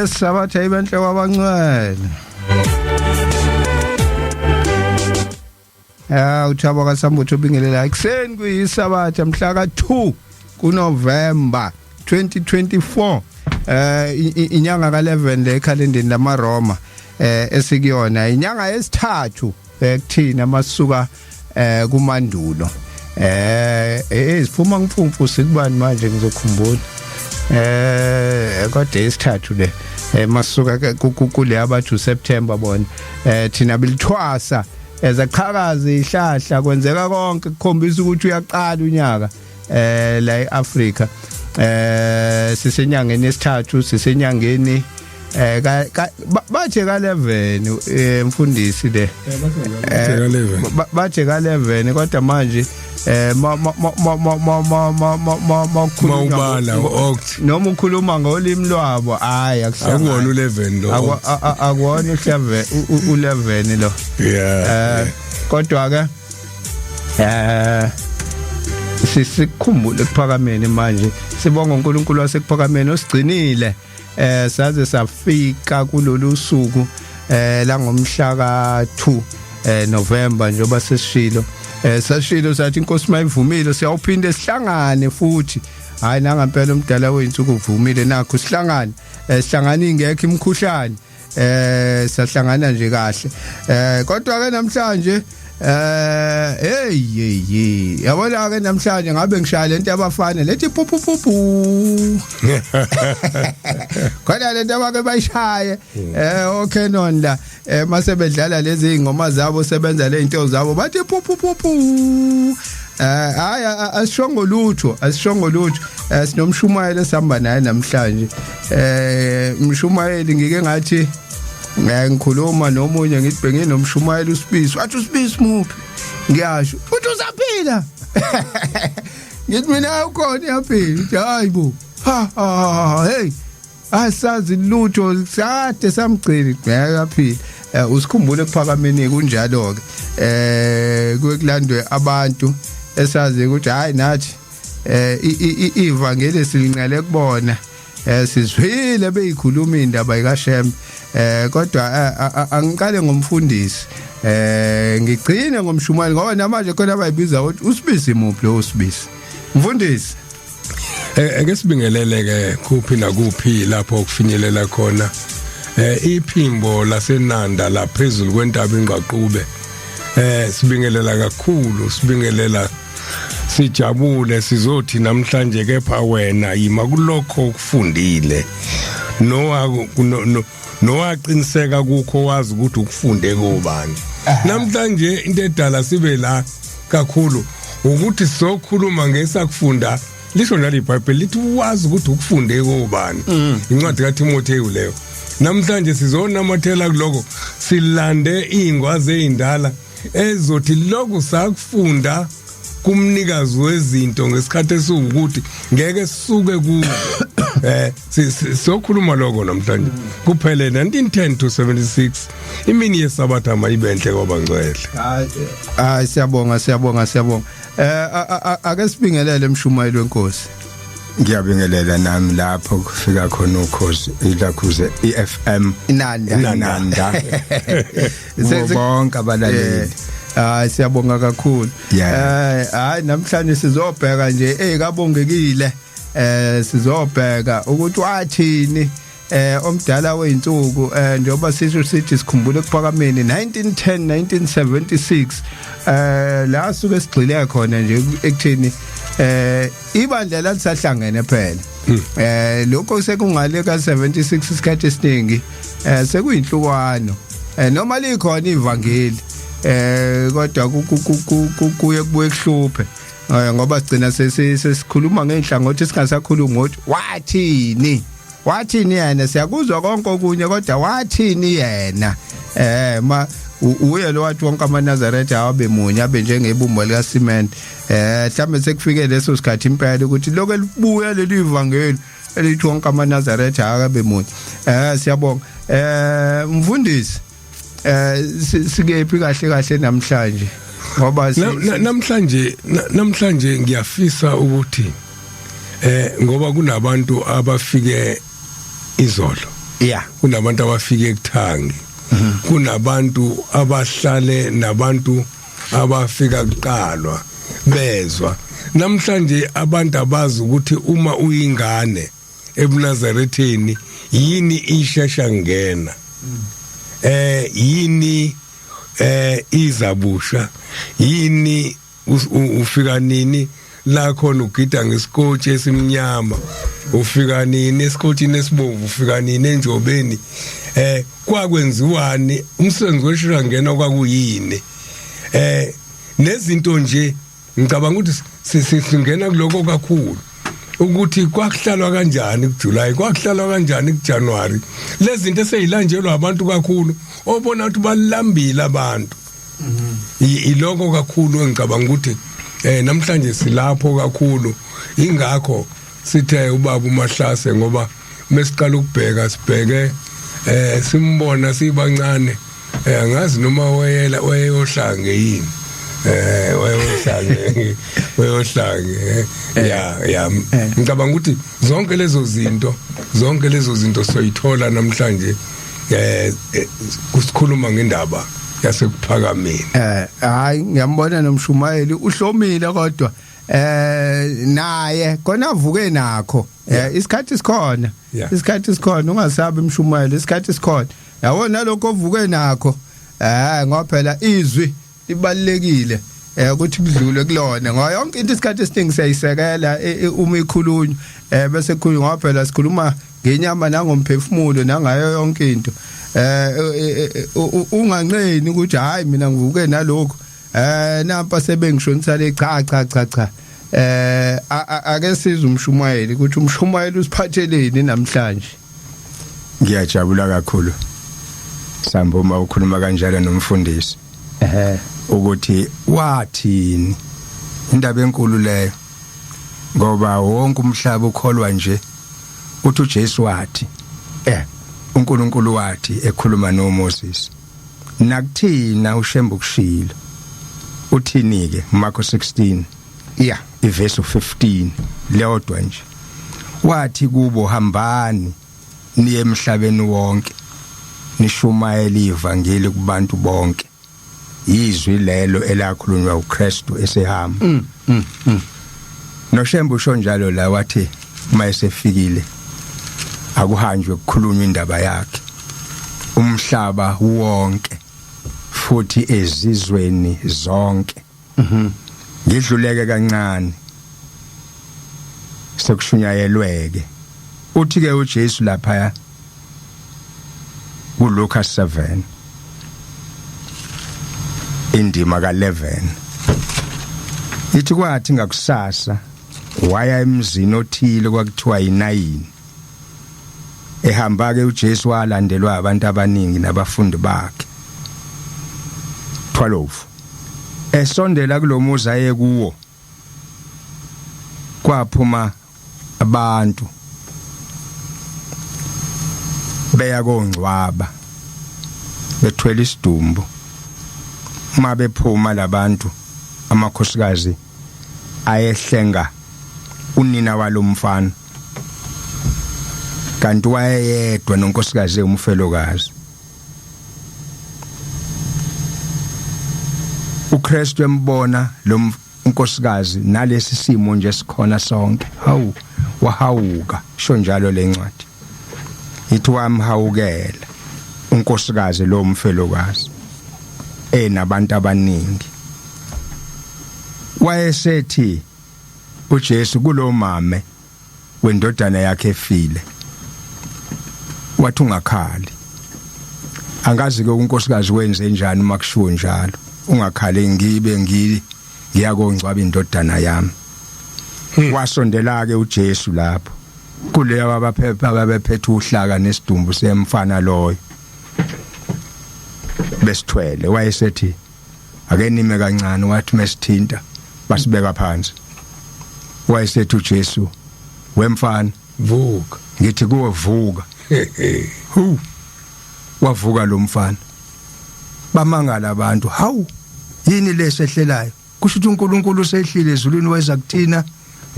yesabatha ibenhle kwabangcwele. Uthabo kaSambutho bingelela ekseni kuyisabatha mhla ka2 kuNovember 2024 inyanga ka11 le calendar lamaRoma esikuyona inyanga yesithathu kuthina masuka kumandulo siphuma ngimfumfu sikubani manje ngizokhumbula kade isithathu le masuka kule abathu September bona thina bilithwasa ezaqhakaza ihlahla kwenzeka konke kukhombisa ukuthi uyaqala unyaka la eAfrica sisenyangeni yesithathu sisenyangeni baje ka11 mfundisi le baje ka11 kodwa manje mawubala noma ukhuluma ngolimi lwabo hayi akuwona u11 lo akuwona u11 lo kodwa ke sisikhumbule kuphakameni manje sibonga uNkulunkulu wasekuphakameni osigcinile saze safika kulolu suku la ngomhla ka2 November njoba sesishilo sashilo sathi inkosi mayivumile siyawuphinde sihlangane futhi hayi nangampela umdala weinsuku uvumile nakho sihlangane sihlangana ingekho imkhuhlane sahlangana nje kahle kodwa ke namhlanje yabona ke namhlanje ngabe ngishaya lento abafana lethi pupupupu khona lento abake bayishaye oKenon la mase bedlala lezi ingoma zabo sebenza le into zabo bathi pupupupu hayi asishongo lutho sinomshumayeli esihamba naye namhlanje umshumayeli ngike ngathi ngikhuluma nomunye ngithi benginomshumayeli uSibisi wathi uSibisi muphi ngiyasho uthi usaphila ngithi mina ukhona yaphila hayibo hey asazi lutho sade samgcina yaphila usikhumbule kuphakameni kunjalo ke kwekulandwe abantu esazi ukuthi hayi nathi ivangeli silinqele kubona sizwile beyikhuluma indaba ikaShem kodwa angiqale ngomfundisi ngigcine ngomshumayeli ngoba namanje khona abayibiza ukuthi uSibisi muphi lo uSibisi mfundisi ake sibingelele ke kuphi nakuphi lapho kufinyelela khona iphimbo laseNanda la phezulu kwentaba ingqaqube sibingelela kakhulu sibingelela sijabule sizothi namhlanje kepha wena yima kulokho ukufundile nowaqiniseka kukho wazi ukuthi ukufunde kubani namhlanje into edala sibe la kakhulu ukuthi sokhuluma ngesakufunda lisho nali iBhayibheli lithi wazi ukuthi ukufunde kubani incwadi kaTimotheyu leyo namhlanje sizonamathela kuloko silande ingwazi ezindala ezothi lokho sakufunda kumnikazi wezinto ngesikhathi esukuthi ngeke sisuke ku sokhuluma lokho namhlanje kuphele 1910 to 76 imini yesabatha mayibenhle kwabangcwele hayi siyabonga ake sibingelele emshumayeli wenkosi ngiyabingelela nami lapho kufika khona ukhosi ilakhuze iFM Inanda bonke abalaleli siyabonga kakhulu hayi namhlanje sizobheka nje kabongekile sizobheka ukuthi wathini omdala weinsuku njoba sisho sithi sikhumbule kuphakameni 1910 1976 la suke sigxile khona nje ekuthini ibandla lalisahlangene phela lokho sekungale ka 76 isikhathi esiningi sekuyinhlukwana noma likhona ivangeli kodwa kuye kubuye kuhluphe ngoba sigcina sesikhuluma ngenhlangothi singasakhulumi ngothi wathini yena siyakuzwa konke okunye kodwa wathini yena uye lo wathi wonke amaNazaretha awabe munye abe njengebumba lika cement mhlambe sekufike leso sikhathi impela ukuthi lokho libuya leli ivangeli elithi wonke amaNazaretha awabe munye siyabonga mfundisi sikephi kahle namhlanje ngoba namhlanje ngiyafisa ukuthi ngoba kunabantu abafike izolo yeah kunabantu abafike ekuthangi kunabantu abahlale nabantu abafika kuqalwa bezwa namhlanje abantu abazi ukuthi uma uyingane ebuNazaretheni yini ishasha ngena yini izabusha yini ufika nini la khona ugida ngesikotshi esimnyama ufika nini esikotshini esibomvu ufika nini enjobeni kwakwenziwani umsebenzi weshasha ngena kwakuyini nezinto nje ngicabanga ukuthi singena kuloko kakhulu ukuthi kwakuhlalwa kanjani kuJuly kwakuhlalwa kanjani kuJanuary lezi zinto eseyilanjelwa abantu kakhulu obona ukuthi balambile abantu iloko kakhulu engicabanga ukuthi namhlanje silapho kakhulu ingakho sithe ubaba uMahlase ngoba mesiqala ukubheka sibheke simbona sibancane angazi noma wayeyohlange yini wayohlange ya ngicabanga ukuthi zonke lezo zinto soyithola namhlanje kusikhuluma ngendaba yasekuphakameni hayi ngiyambona nomshumayeli uhlomile kodwa naye khona avuke nakho isikhathi sikhona ungasabi umshumayeli isikhathi sikhona yabona lokho ovuke nakho ngoba phela izwi libalekile ukuthi kudlule kulona ngoba yonke into isikhathi esiningi siyayisekela uma ikhulunywa bese kukhulunywa ngoba phela sikhuluma ngenyama nangomphefumulo nangayo yonke into unganqeni ukuthi hayi mina ngivuke nalokho nampa sebengishonisa le cha ake siza umshumayeli ukuthi umshumayeli usiphatheleni namhlanje ngiyajabula kakhulu Sambo uma ukhuluma kanjalo nomfundisi ukuthi wathini indaba enkulu leyo ngoba wonke umhlaba ukholwa nje uthi uJesu wathi uNkulunkulu wathi ekhuluma noMoses nakuthina uShembe ukushilo uthini ke Marko 16 iverse 15 leyodwa nje wathi kubo hambani niye emhlabeni wonke nishumayele ivangeli kubantu bonke izwi lelo elakhulunywa uKristu esehamba noShembe usho njalo la wathi mayesefikile akuhanjwe ukukhulunywa indaba yakhe umhlaba wonke futhi ezizweni zonke ngidluleke kancane sekushunyayelweke uthi ke uJesu lapha kuLukas 7 indima ka11 ithi kwathi ngakusasa waya emzini othile kwakuthiwa yinayini ehamba ke uJesu walandelwa abantu abaningi nabafundi bakhe 12 esondela kulomuzi aye kuwo kwaphuma abantu beya kongcwaba bethwele isidumbu uma bephuma labantu amakhosikazi ayehlenga unina walomfana kanti wayedwa nonkosikazi umfelokazi uKristu embona lo unkosikazi nalesi simo nje sikhona sonke wahawuka sho njalo lencwadi ithi wamhawukela unkosikazi lo mfelokazi nabantu abaningi wayesethi uJesu kulo mame wendodana yakhe efile wathi ungakhali angazi ke unkosikazi wenze njani makushiwo njalo ungakhali ngiyakongcwaba indodana yami wasondela ke uJesu lapho kuleyo ababephethe uhlaka nesidumbu semfana loyo besithwele wayesethi ake nime kancane wathi mesithinta basibeka phansi wayesethi uJesu wemfana vuka ngithi kuwe vuka wavuka lo mfana bamangala abantu hawu yini lesehlelayo kusho ukuthi uNkulunkulu usehlile ezulwini weza kuthina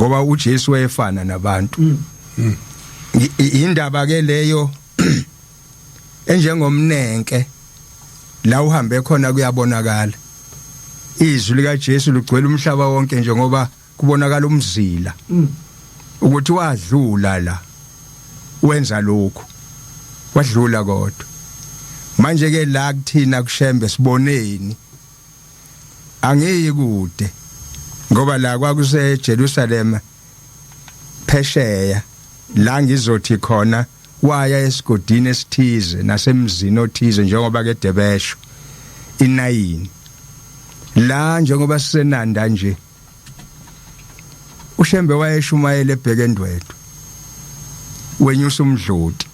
ngoba uJesu wayefana nabantu indaba ke leyo enjengomnenke la uhambe khona kuyabonakala izwi lika Jesu ligcwele umhlaba wonke njengoba kubonakala umzila ukuthi wadlula la wenza lokho wadlula kodwa manje ke la kuthina kushembe siboneni angiyi kude ngoba la kwakuse Jerusalem phesheya la ngizothi khona waya esigodini esithize nasemzini othize njengoba ke Debesho inayini la njengoba sisenanda nje ushembe wayeshumayela ebhekendwedwe wenyusa umdloti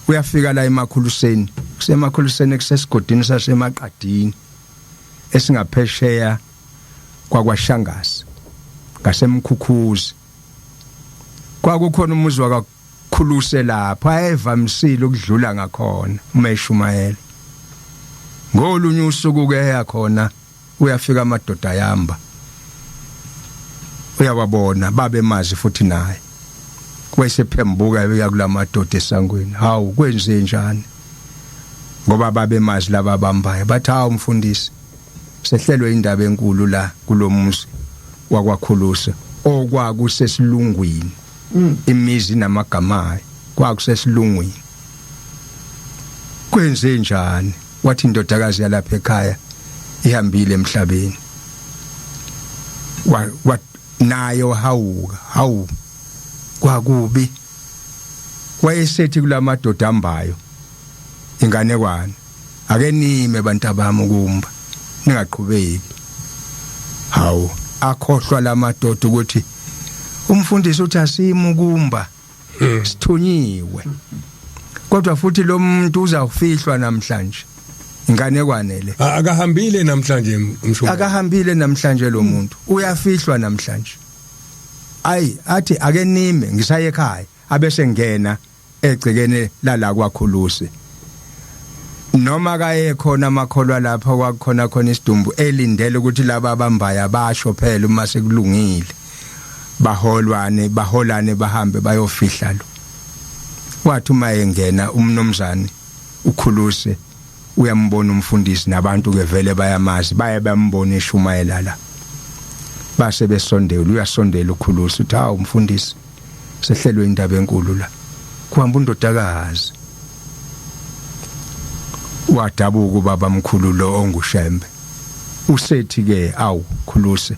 uyafika la emakhuluseni kusemakhuluseni kusesigodini sasemaqadini esingaphesheya kwakwashangasi ngasemkhukhuzi kwakukhona umuzi wakakhuluse lapha ayevamisile ukudlula ngakhona umeshumayela ngolunye usuku ke yakhona uyafika amadoda ayamba uyawabona babe mazi futhi naye wesephembuka beya kulamadoda esangweni hawu kwenze njani ngoba babe mazi laba bambaye bathi hawu umfundisi sehlelwe indaba enkulu la kulomuzi wakwakhuluse okwakusesilungwini imizi namagama kwakusesilungwini kwenze njani wathi indodakazi yalapha ekhaya ihambile emhlabeni wa nayo hawu kwakubi wayesethi kulamadoda ambayo inganekwane ake nime bantabami kumba ningaqhubeki hawu akhohlwa lamadoda ukuthi umfundisi uthi asimukumba sithunyiwe kodwa futhi lo muntu uzawufihlwa namhlanje inganekwane le akahambile namhlanje umshumela akahambile namhlanje lo muntu uyafihlwa namhlanje athi ake nime ngisaye ekhaya abese ngena egcikene lala kwakhuluse noma kaye khona amakholwa lapha kwakhona khona isidumbu elindele ukuthi laba abambaya basho phela uma sekulungile baholane bahambe bayofihla lo wathi uma engena umnomzane ukhuluse uyambona umfundisi nabantu ke vele bayamazi baye bambona eshumayela la base besondela uyasondela ukhuluse uthi hawu umfundisi sehlelwe indaba enkulu la kuhamba undodakazi wadabuka ubaba mkhulu lo ongushembe usethi ke awu khuluse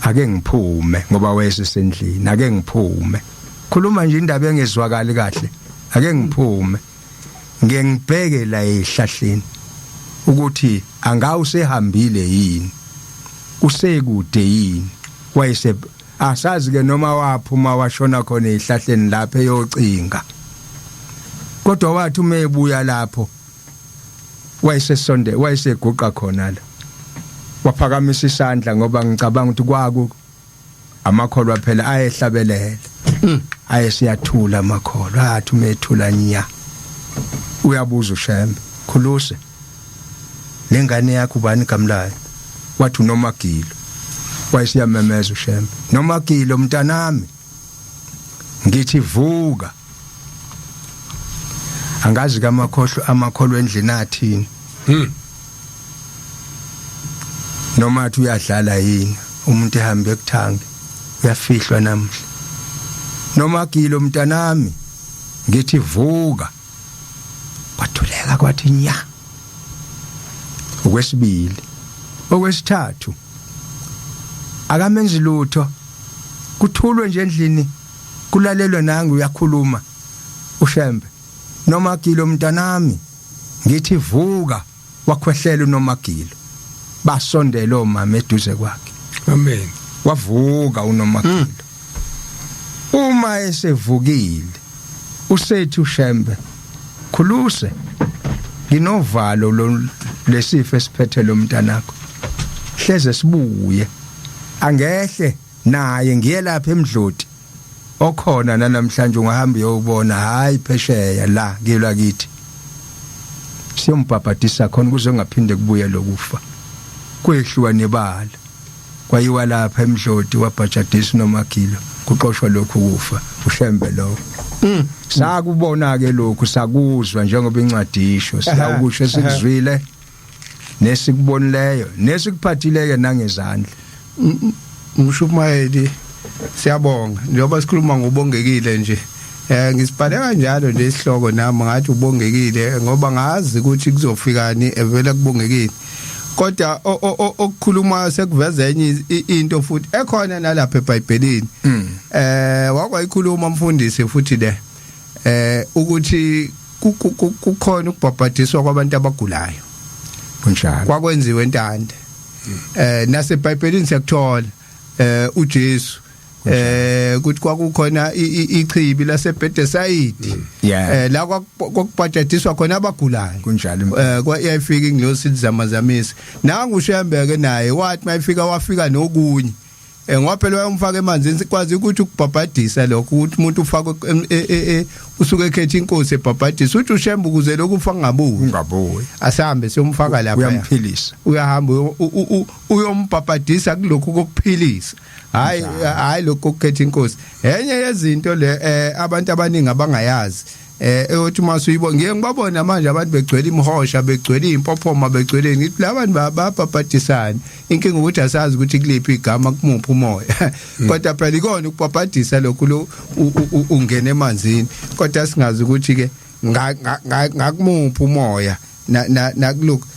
ake ngiphume ngoba wayesesendlini ake ngiphume khuluma nje indaba engezwakali kahle ake ngiphume ngeke ngibheke la ehlahleni ukuthi anga usehambile yini usekude yini wayese asazi ke noma waphuma washona khona ehlahleni lapha eyocinga kodwa wathi uma ebuya lapho wayeseguqa khona la waphakamisa isandla ngoba ngicabanga ukuthi kwaku amakholwa phela ayehlabelela ayesiyathula amakholwa athi umethula nya uyabuza ushembe khuluse lengane yakho ubani kamlayo wathi uNomagilo wayesiyamemeza ushembe Nomagilo mntanami ngithi vuka angazi amakholwa endlini athini noma athi uyadlala yini umuntu ehambe ekuthange uyafihlwa namhla Nomagilo mntanami ngithi vuka kwathuleka kwathi nya okwesibili okwesithathu akamenzi lutho kuthulwe nje endlini kulalelwe nangu uyakhuluma ushembe Nomagilo mntanami ngithi vuka wakhwehlela uNomagilo basondela omama eduze kwakhe amen wavuka uNomagilo uma esevukile usethi ushembe khuluse nginovalo lesifo esiphethe lo mntanakho hleze sibuye angehle naye ngiye lapha emdloti okhona namhlanje ungahamba uyobona hayi phesheya la ngilwa kithi siyombhabhatisa khona kuze ngaphinde kubuye lokufa kwehluwa nebala kwayiwa lapha emdloti wabhajadisa uNomagilo kuqoshwa lokhu kufa ushembe lo sakubona ke lokhu sakuzwa njengoba incwadisho siyakusho esikuzwile nesikubonileyo nesikuphathileke nangezandla. Umshumayeli siyabonga njengoba sikhuluma ngobongekile nje ngisibhale kanjalo nje isihloko nami ngathi ubongekile ngoba ngazi ukuthi kuzofikani evela kubongekile kodwa okukhuluma sekuveza enye into futhi ekhona nalapha eBhayibhelini wakwayikhuluma umfundisi futhi le ukuthi kukhona ukubhabhadiswa kwabantu abagulayo kunjalo kwakwenziwe entande naseBhayibhelini siyakuthola uJesu kuthi kwakukhona ichibi laseBhetesayidi la kwakubhadadiswa khona abagulayo kunjalo kwayafika ingilosi zamazamisa nangu uShembeke naye wathi mayifika wafika nokunye ngoba phela wayomfaka emanzini sikwazi ukuthi ukubhabhadisa lokho ukuthi umuntu ufake usuke ekhetha inkosi ebhabhadisa uthi uShembe ukuze lokhu ufaka ungabuyi asambe siyomfaka lapha uyamphilisa uyahamba uyombhabhadisa kulokhu kokuphilisa hayi lokho kokukhetha inkosi enye yezinto le abantu abaningi abangayazi eyothi masuyibo ngeke ngibabona manje abantu begcwele imhosha begcwele impophoma begcwele ngithi labantu babhabhadisana inkinga ukuthi asazi ukuthi kuliphi igama kumuphi umoya kodwa phela ikona ukubhabhadisa lokhu ungena emanzini kodwa singazi ukuthi ke ngakumuphi umoya nakuloko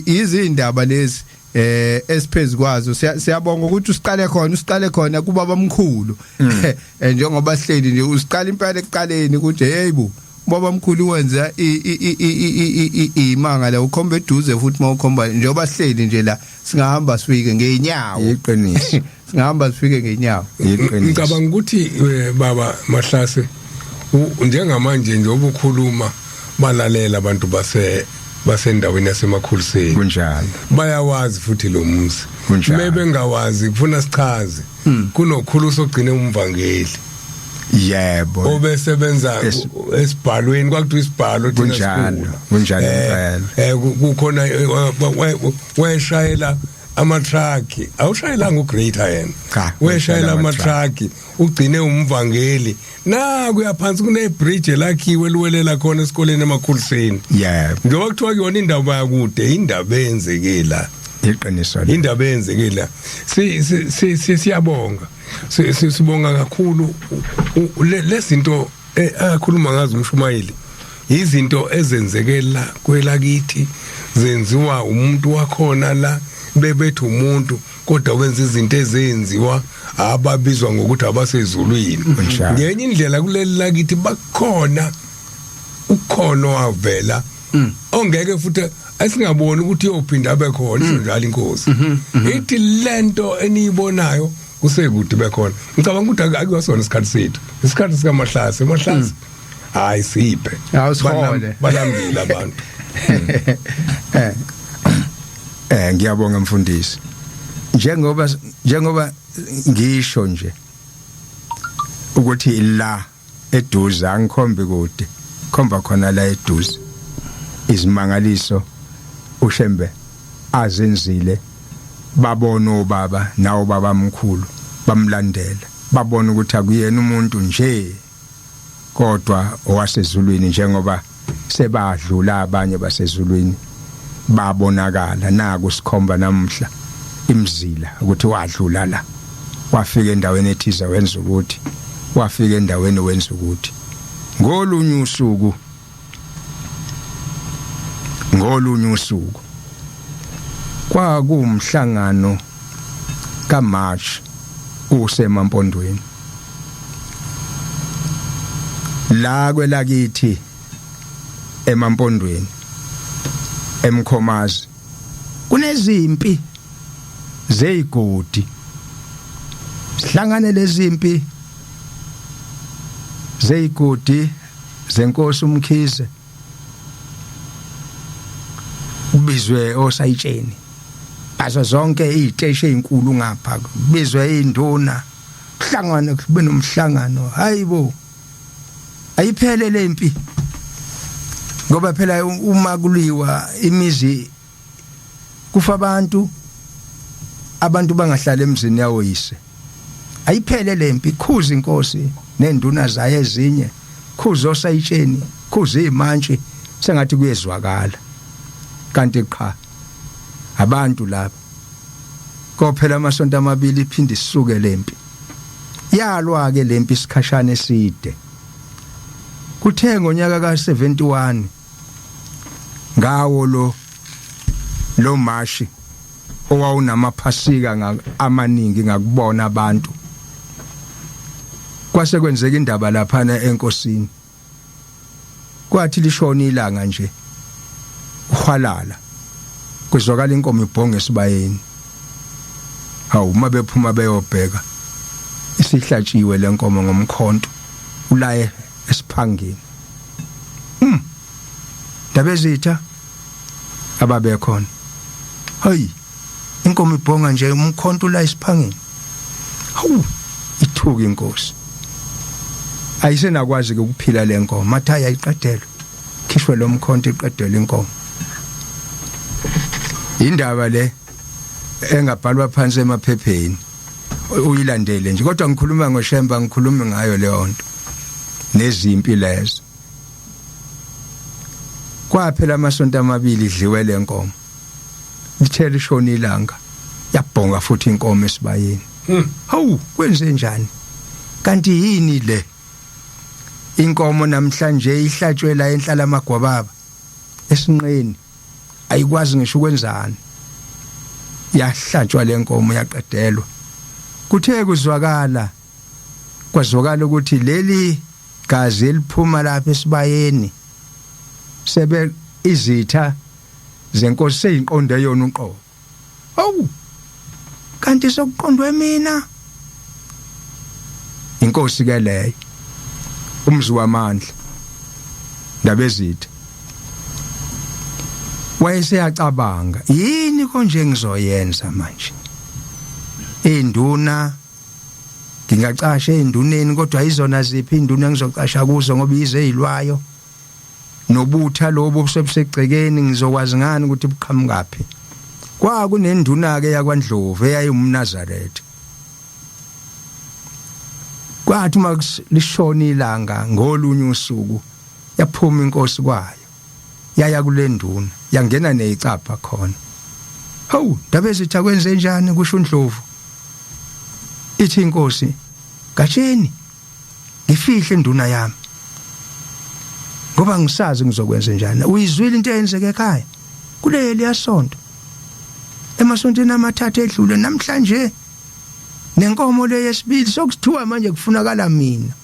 izindaba lezi esiphezulu kwazo siyabonga ukuthi usiqale khona kuba bamkhulu njengoba sihleli nje usiqala impela ekuqaleni ukuthi heyibo baba mkhulu wenza imanga la ukhomba eduze futhi mawukhomba njengoba sihleli nje la singahamba sifike ngeenyawo iqiniso singahamba sifike ngeenyawo ngicabanga ukuthi baba Mahlase njengamanje nje obukhuluma balalela abantu basendaweni yasemakhuliseni kunjalo bayawazi futhi lo muzi maybe ngawazi kufuna sichaze kunokhuluso ogcine umvangeli yebo obesebenza esibhalweni kwakuthiwa isibhalo kunjalo kukhona weshayela amatraki awushayela ngugreater yena weshayela amatraki ugcine umvangeli na kuyaphansi kunebridge lakhiwe luwelela khona esikoleni emakhuliseni njengoba kuthiwa kuyona indaba yakude indaba eyenzekela iqiniso indaba eyenzekela siyabonga sibonga kakhulu lezinto akhuluma ngazo umshumayeli izinto ezenzekela kwelakithi zenziwa umuntu wakhona la bebethi umuntu kodwa wenza izinto ezenziwa ababizwa ngokuthi abasezulwini ngenye indlela kuleli lakithi bakhona ukhono wavela ongeke futhi asingaboni ukuthi uyophinda bekhona njalo inkosi ithi lento eniyibonayo kusekude bekhona ngicabanga ukuthi akuyosona isikhathi sethu isikhathi sika Mahlase hayi siphe balambile abantu ngiyabonga mfundisi njengoba ngisho nje ukuthi la eduze angikhombe kude khomba khona la eduze izimangaliso uShembe azenzile babona obaba nawo baba mkhulu bamlandela babona ukuthi akuyena umuntu nje kodwa owasezulwini njengoba sebadlula abanye basezulwini babonakala naku sikhomba namhla imzila ukuthi wadlula la wafika endaweni ethiza wenza ukuthi wafika endaweni wenza ukuthi ngolunye usuku kwakumhlangano kaMarch usemampondweni la kwelakithi emampondweni eMkhomazi kunezimpi zeyigodi sihlangane lezimpi zeyigodi zenkosi uMkhize ubizwe osayitsheni bazo zonke iziteshi ezinkulu ngapha kubizwe induna kuhlangana kube nomhlangano hayibo ayiphele lempi ngoba phela uma kuliwa imizi kufa abantu bangahlala emzini yawo yise ayiphele lempi ikhuza inkosi nenduna zayo ezinye khuzo sayitsheni khuze imantshi sengathi kuyezwakala kanti cha abantu lapha kophela amasonto amabili iphinde isuke lempi yalwa ke lempi isikhashana eside kuthe ngonyaka ka71 ngawo lo mashi owawunamaphasika amaningi ngakubona abantu kwase kwenzeka indaba laphana enkosini kwathi lishona ilanga nje uhwalala kuzwakala inkomo ibhonga esibayeni hawu mabephuma beyobheka isihlatshiwe lenkomo ngomkhonto ulaye esiphangeni Ndabezitha ababekhona hayi inkomo ibhonga nje umkhonto ulaye esiphangeni hawu ithuka inkosi ayisenakwazi ukuphila lenkomo mathaya iqedelwe khishwe lo mkhonto iqedelwe inkomo indaba le engabhalwa phansi emaphepheni uyilandele nje kodwa ngikhuluma ngoShemba ngikhuluma ngayo leyo nto nezimpi lezo kwaphela amasonto amabili idliwe lenkomo lithele ishona ilanga yabhonga futhi inkomo esibayeni hawu kwenze njani kanti yini le inkomo namhlanje ihlatshwe la enhlala amagwababa esinqeni ayikwazi ngisho ukwenzani yahlatshwa lenkomo yaqedelwa kuthe kwazwakala ukuthi leli gazi eliphuma lapha esibayeni sebe izitha zenkosi seyinqonde yona uqobo awu kanti sokuqondwe mina inkosi ke leyo umzi wamandla Ndabezitha wayeseyacabanga yini konje ngizoyenza manje induna ngingacasha enduneni kodwa izona ziphi induna ngizocasha kuzo ngoba izeyilwayo nobutha lobo busebusegcekeni ngizokwazi ngani ukuthi buqhamukaphi kwakunenduna ke yakwaNdlovu eyayumNazaretha kwathi lishona ilanga ngolunye usuku yaphuma inkosi kwayo yaya kulenduna yangena nezicapha khona hawu Ndabezitha kwenze njani kusho uNdlovu ithi inkosi gatsheni ngifihle induna yami ngoba ngisazi ngizokwenza njani uyizwile into eyenzeke ekhaya kuleli yasonto emasontweni amathathu edlule namhlanje nenkomo le yesibili sokuthiwa manje kufunakala mina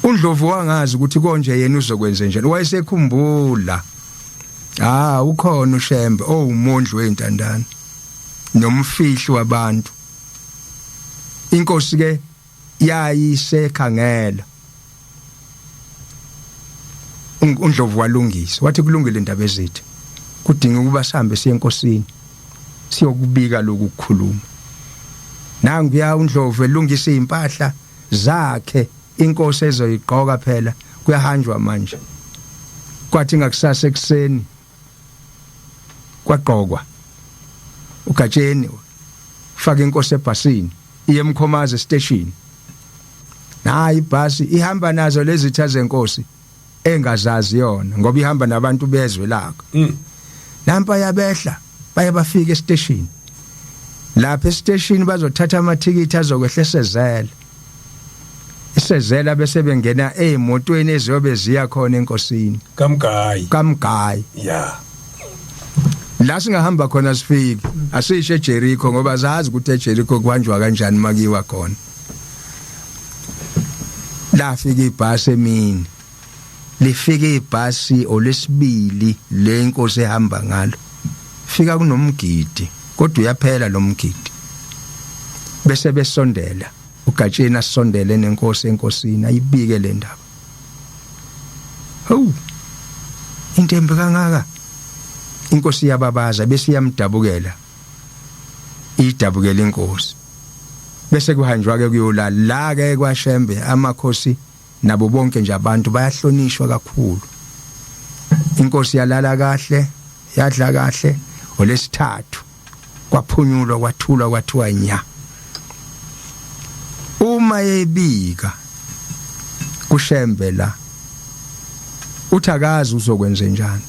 uNdlovu wangazi ukuthi konje yena uzokwenza njani wayesekhumbula ukhona uShembe owumondli wentandane nomfihli wabantu inkosi ke yayisekhangela uNdlovu walungisa wathi kulungile Ndabezitha kudinga ukuba sihambe siye enkosini siyokubika lokukhuluma nangu ya uNdlovu elungisa impahla zakhe inkosi ezoyiqoka phela kuyahanjwa manje kwathi ngakusasa ekseni kwaqokwa uGatsheni ufaka inkosi ebhasini iye eMkhomazi station nayi ibhasi ihamba nazo lezi zitha zenkosi engazazi yona ngoba ihamba nabantu bezwe lakho nampa yabehla baye bafika estation lapha estation bazothatha amathikithi azokwehla esezela bese bengena ezimotweni eziyobe ziya khona enkosini kaMgayi la singahamba khona sifike asisho eJericho ngoba zazi ukuthi eJericho kuhanjwa kanjani makiwa khona la fika ibhasi emini lifike ibhasi olesibili lenkosi ehamba ngalo fika kunomgidi kodwa uyaphela lo mgidi bese besondela uGatsheni asondele nenkosi enkosini ayibike le ndaba hawu intembe kangaka inkosi yababaza bese iyamdabukela idabukela inkosi bese kuhanjwa ke kuyolala ke kwaShembe amakhosi nabo bonke nje abantu bayahlonishwa kakhulu inkosi yalala kahle yadla kahle olesithathu kwaphunyulwa kwathulwa kwathiwa nya uma ebika kuShembe la uthakazi uzokwenza njani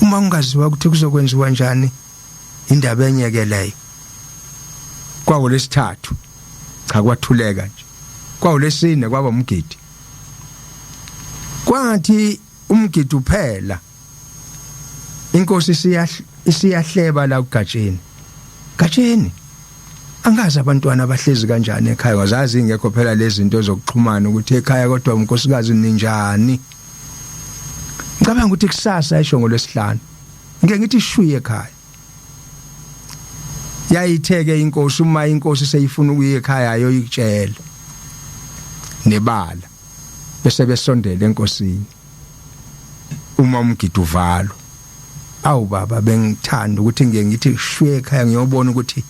uma ungaziwa ukuthi kuzokwenziwa njani indaba enyekeleyo kwawo lesithathu cha kwathuleka nje kwawo lesine kwaba umgidi kwathi umgidi uphela inkosi isiyahleba la kugatsheni angazi abantwana abahlezi kanjani ekhaya wazazi ingekho phela lezi zinto zokuxhumana ukuthi ekhaya kodwa unkosikazi ninjani ngicabanga ukuthi kusasa ishongo lesihlanu ngeke ngithi shwiye ekhaya yayitheke inkosi uma inkosi seyifuna ukuya ekhaya ayoyitshela nebala bese besondela enkosini uma umgidi uvalo awu baba bengithanda ukuthi ngeke ngithi shwiye ekhaya ngiyobona ukuthi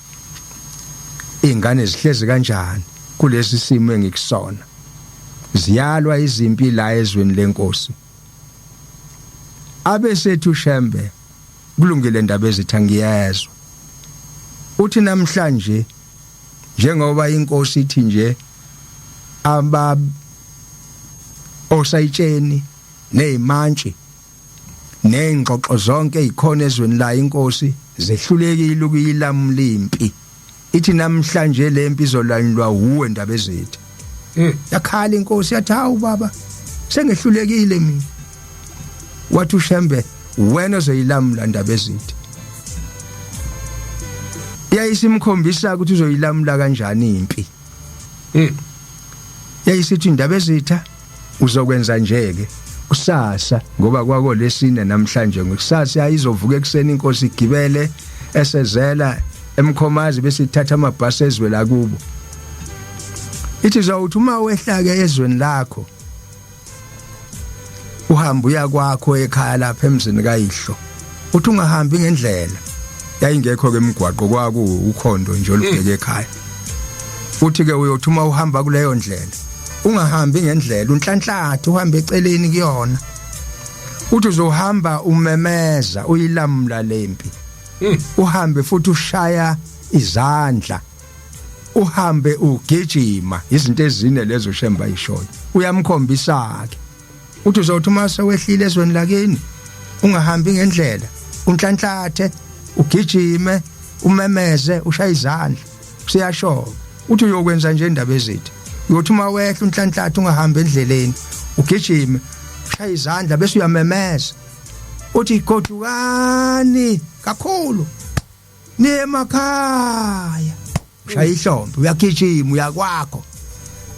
ingane zihlezi kanjani kulesi simo engikusona ziyalwa izimpi la ezweni lenkosi abesethu uShembe kulungile indaba ezithi ngiyezwa uthi namhlanje njengoba inkosi ithi nje aba osayitsheni nezimantshi nezingxoxo zonke ezikhona ezweni la inkosi zehlulekile ukuyilamlimpi ithi namhlanje lempi izolanyulwa uwe indaba ezithi yakhala inkosi yathi hawu baba sengehlulekile mina wathi uShembe wena uzoyilamula indaba ezithi yayisimkhombisa ukuthi uzoyilamula kanjani impi yayisithi indaba ezitha uzokwenza njeke kusasa ngoba kwako lesine namhlanje ngokusasa yayizovuka ekseni inkosi igibele esezela emkhomazi bese ithatha amabhasi ezwe la kubo ithi zawuthi uma wehla ke ezweni lakho uhamba uya kwakho ekhaya lapha emzini kayihlo uthi ungahambi ngendlela yayingekho ke emgwaqo kwaku ukhondo nje olubheke ekhaya uthi ke uyothi uma uhamba kuleyo ndlela ungahambi ngendlela unhlanhlathe uhambe eceleni kuyona uthi uzohamba umemeza uyilamula lempi uhambe futhi ushaya izandla uhambe ugijima izinto ezine lezo Shembe ayishoyo uyamkhombisa ke uthi uzothi uma sewehlile ezweni lakini ungahambi ngendlela unhlanhlathe ugijime umemeze ushaya izandla siyasho uthi uyokwenza nje indaba ezithi uyothi uma wehla unhlanhlathe ungahambi endleleni ugijime ushaya izandla bese uyamemeza uthi godukani kakhulu nemakhaya ushaya ihlombe uyagijima uyakwakho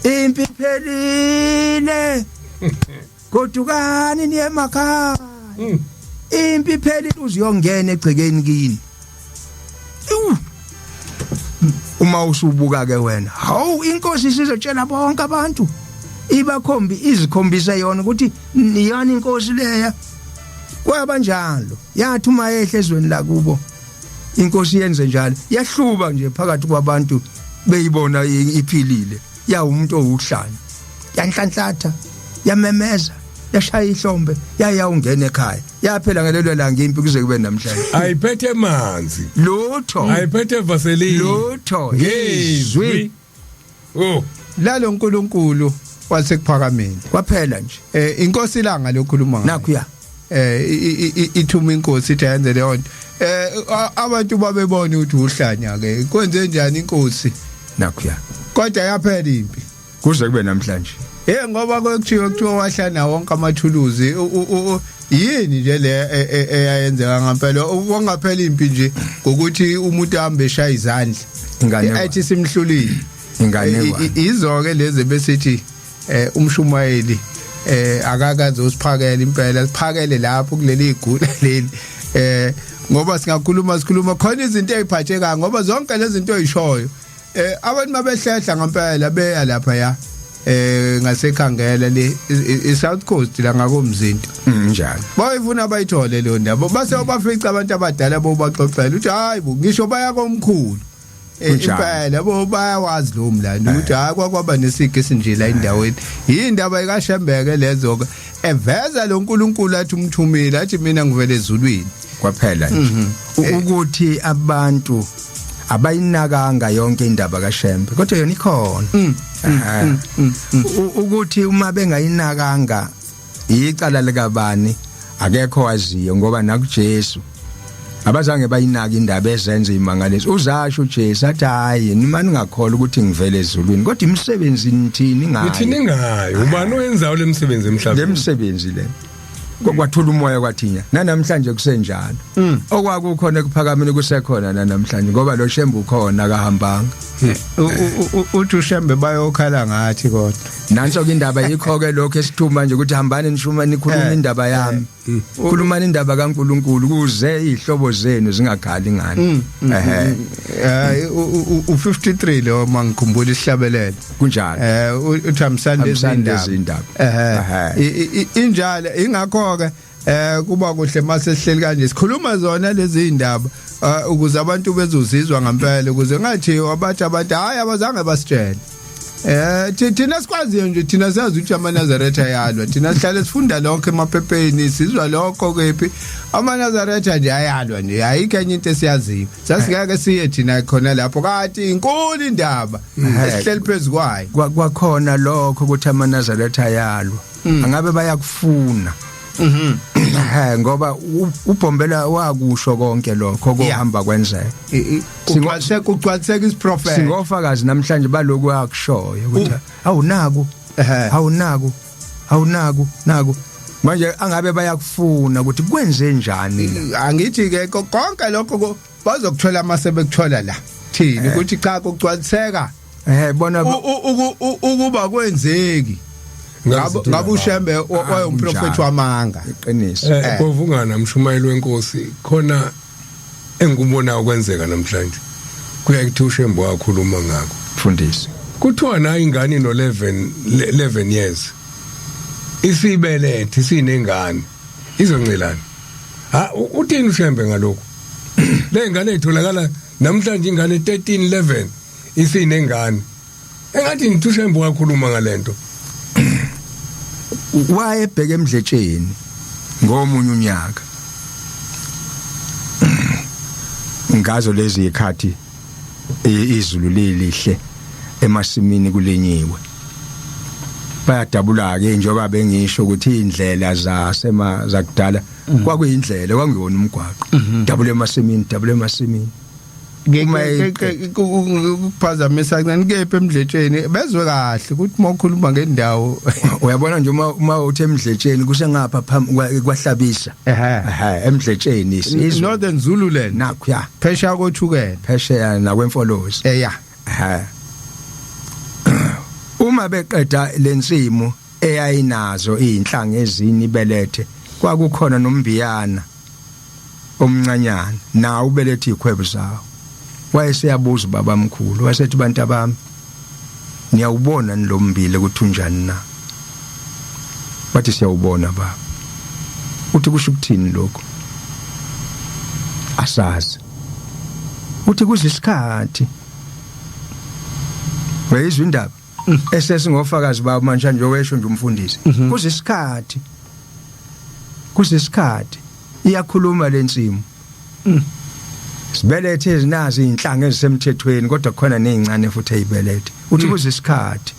impi phelile godukani nemakhaya impi phelile uziyongena egcekeni kini uma usubuka ke wena hawu inkosi sizotshela bonke abantu izikhombisa yona ukuthi niyona inkosi leya kwabanjalo yathi uma yehla ezweni la kubo inkosi yenze njalo yahluba nje phakathi kwabantu beyibona iphilile umuntu owuhlanya yanhlanhlatha yamemeza yashaya ihlombe ungena ekhaya yaphela ngalelo langa impi kuze kube namhlanje ayiphethe manzi lutho ayiphethe vaseline lutho ngizwi lalo uNkulunkulu wasekuphakameni kwaphela nje inkosi ilanga lokhuluma ngayo nakho ya ithuma inkosi ithi yenze leyo nto abantu babebona ukuthi uhlanya ke kwenze njani inkosi nakho ya kodwa yaphela impi kuze kube namhlanje ngoba kuthiwa wahlana wonke amathuluzi yini nje le eyayenzeka ngempela wangaphela impi nje ngokuthi umuntu ahambe eshaya izandla ingane athi simhlulile ingane izo ke lezi besithi umshumayeli akakazosiphakela impela siphakele lapho kuleli igula leli ngoba sikhuluma khona izinto eziphathekayo ngoba zonke lezi zinto ezishoyo abantu mabehlehla ngempela beya lapha ya ngasekhangela le iSouth Coast la ngakomzinto njalo bayifuna bayithole leyo ndaba base bafica abantu abadala bobaxoxela uthi hayi bo ngisho baya komkhulu impela bo bayawazi lo mlando ukuthi hayi kwakwaba nesike esinje la endaweni indaba ikaShembeke lezo ke eveza lo uNkulunkulu athi umthumile athi mina ngivele ezulwini kwaphela nje ukuthi abantu abayinakanga yonke indaba kaShembe kodwa yona ikhona ukuthi uma bengayinakanga icala likabani akekho waziyo ngoba nakuJesu abazange bayinaka indaba ezenza imangaliso uzasho uJesu athi hayi nimani ngakholwa ukuthi ngivele ezulwini kodwa imisebenzi nithini ngayo nithini ngayo ubani oyenzayo lemsebenzi emhlabeni lemsebenzi le kwathula umoya kwathinya namhlanje kusenjalo okwakukhona kuphakameni kusekhona namhlanje ngoba lo Shembe ukhona kahambanga uthi uShembe bayokhala ngathi kodwa nanso ke indaba yikho ke lokho esithuma nje ukuthi hambani nishuma nikhuluma indaba yami khulumani indaba kaNkuluNkulu kuze izihlobo zenu zingakhali ngani u53 lo mangikhumbula isihlabelelo kunjalo uthamsande izindaba injalo ingakho ke kuba kuhle mase sihleli kanje sikhuluma zona lezi indaba ukuze abantu bezozizwa ngempela ukuze ngathi abathi abantu hayi abazange basitshela thina sikwaziyo nje thina sazi ukuthi amaNazaretha yalwa thina sihlale sifunda lonke emaphepheni sizwa lokho kephi amaNazaretha nje ayalwa nje ayikho enye into esiyaziyo sasingeke siye thina khona lapho kanti inkulu indaba esihleli phezukwayo kwakhona lokho ukuthi amaNazaretha yalwa angabe bayakufuna ngoba uBhombela wakusho konke lokho kohamba kwenzeka kucwaliseka isiprofeti singofakazi namhlanje baloku akushoyo ukuthi awunaku manje angabe bayakufuna ukuthi kwenze njani angithi ke konke lokho bazokuthola masebekuthola la thini ukuthi cha kucwaliseka bona ukuba kwenzeki ngabe uShembe wayumprofeti wamanga iqiniso bovungana mshumayeli wenkosi khona engikubona ukwenzeka namhlanje kuyakuthi uShembe wakhuluma ngakho mfundisi kuthiwa na ingane no 11 years isibelethe sinengane izoncelana uthini uShembe ngalokho le ngane itholakala namhlanje ingane 13 11 isinengane engathi ngithi uShembe wakhuluma ngalento wayebheka emdletsheni ngomunye unyaka ngazo lezi ikhathi izulu lelihle emasimini kulenyiwe bayadabula ke njengoba bengisho ukuthi indlela zakudala kwakuyindlela kwangiyona umgwaqo dabule emasimini ukuphazamisa kancane kephi emdletsheni bezwe kahle ukuthi mawukhuluma ngendawo uyabona nje uma uthi emdletsheni kusengapha kwahlabisa emdletsheni Northern Zululand nakho ya phesha kothukela phesha nakwemfolozi uma beqeda lensimo eyayinazo izinhlanga ezini ibelethe kwakukhona nombiyana omncanyana na ubelethe ikhwebo zawo wayeseyabuza babamkhulu wasethi bantu abami niyawubona nilombile ukuthi unjani na bathi siyawubona baba uthi kusho ukuthini lokho asazi uthi kuzisikhathi weyizwa indaba esesingofakazi babo manje nje owesho nje umfundisi kuzisikhathi iyakhuluma lensimo sibelethe ezinazi inhlanga ezisemthethweni kodwa khona nezincane futhi ezibelethe uthi kuzisikhathi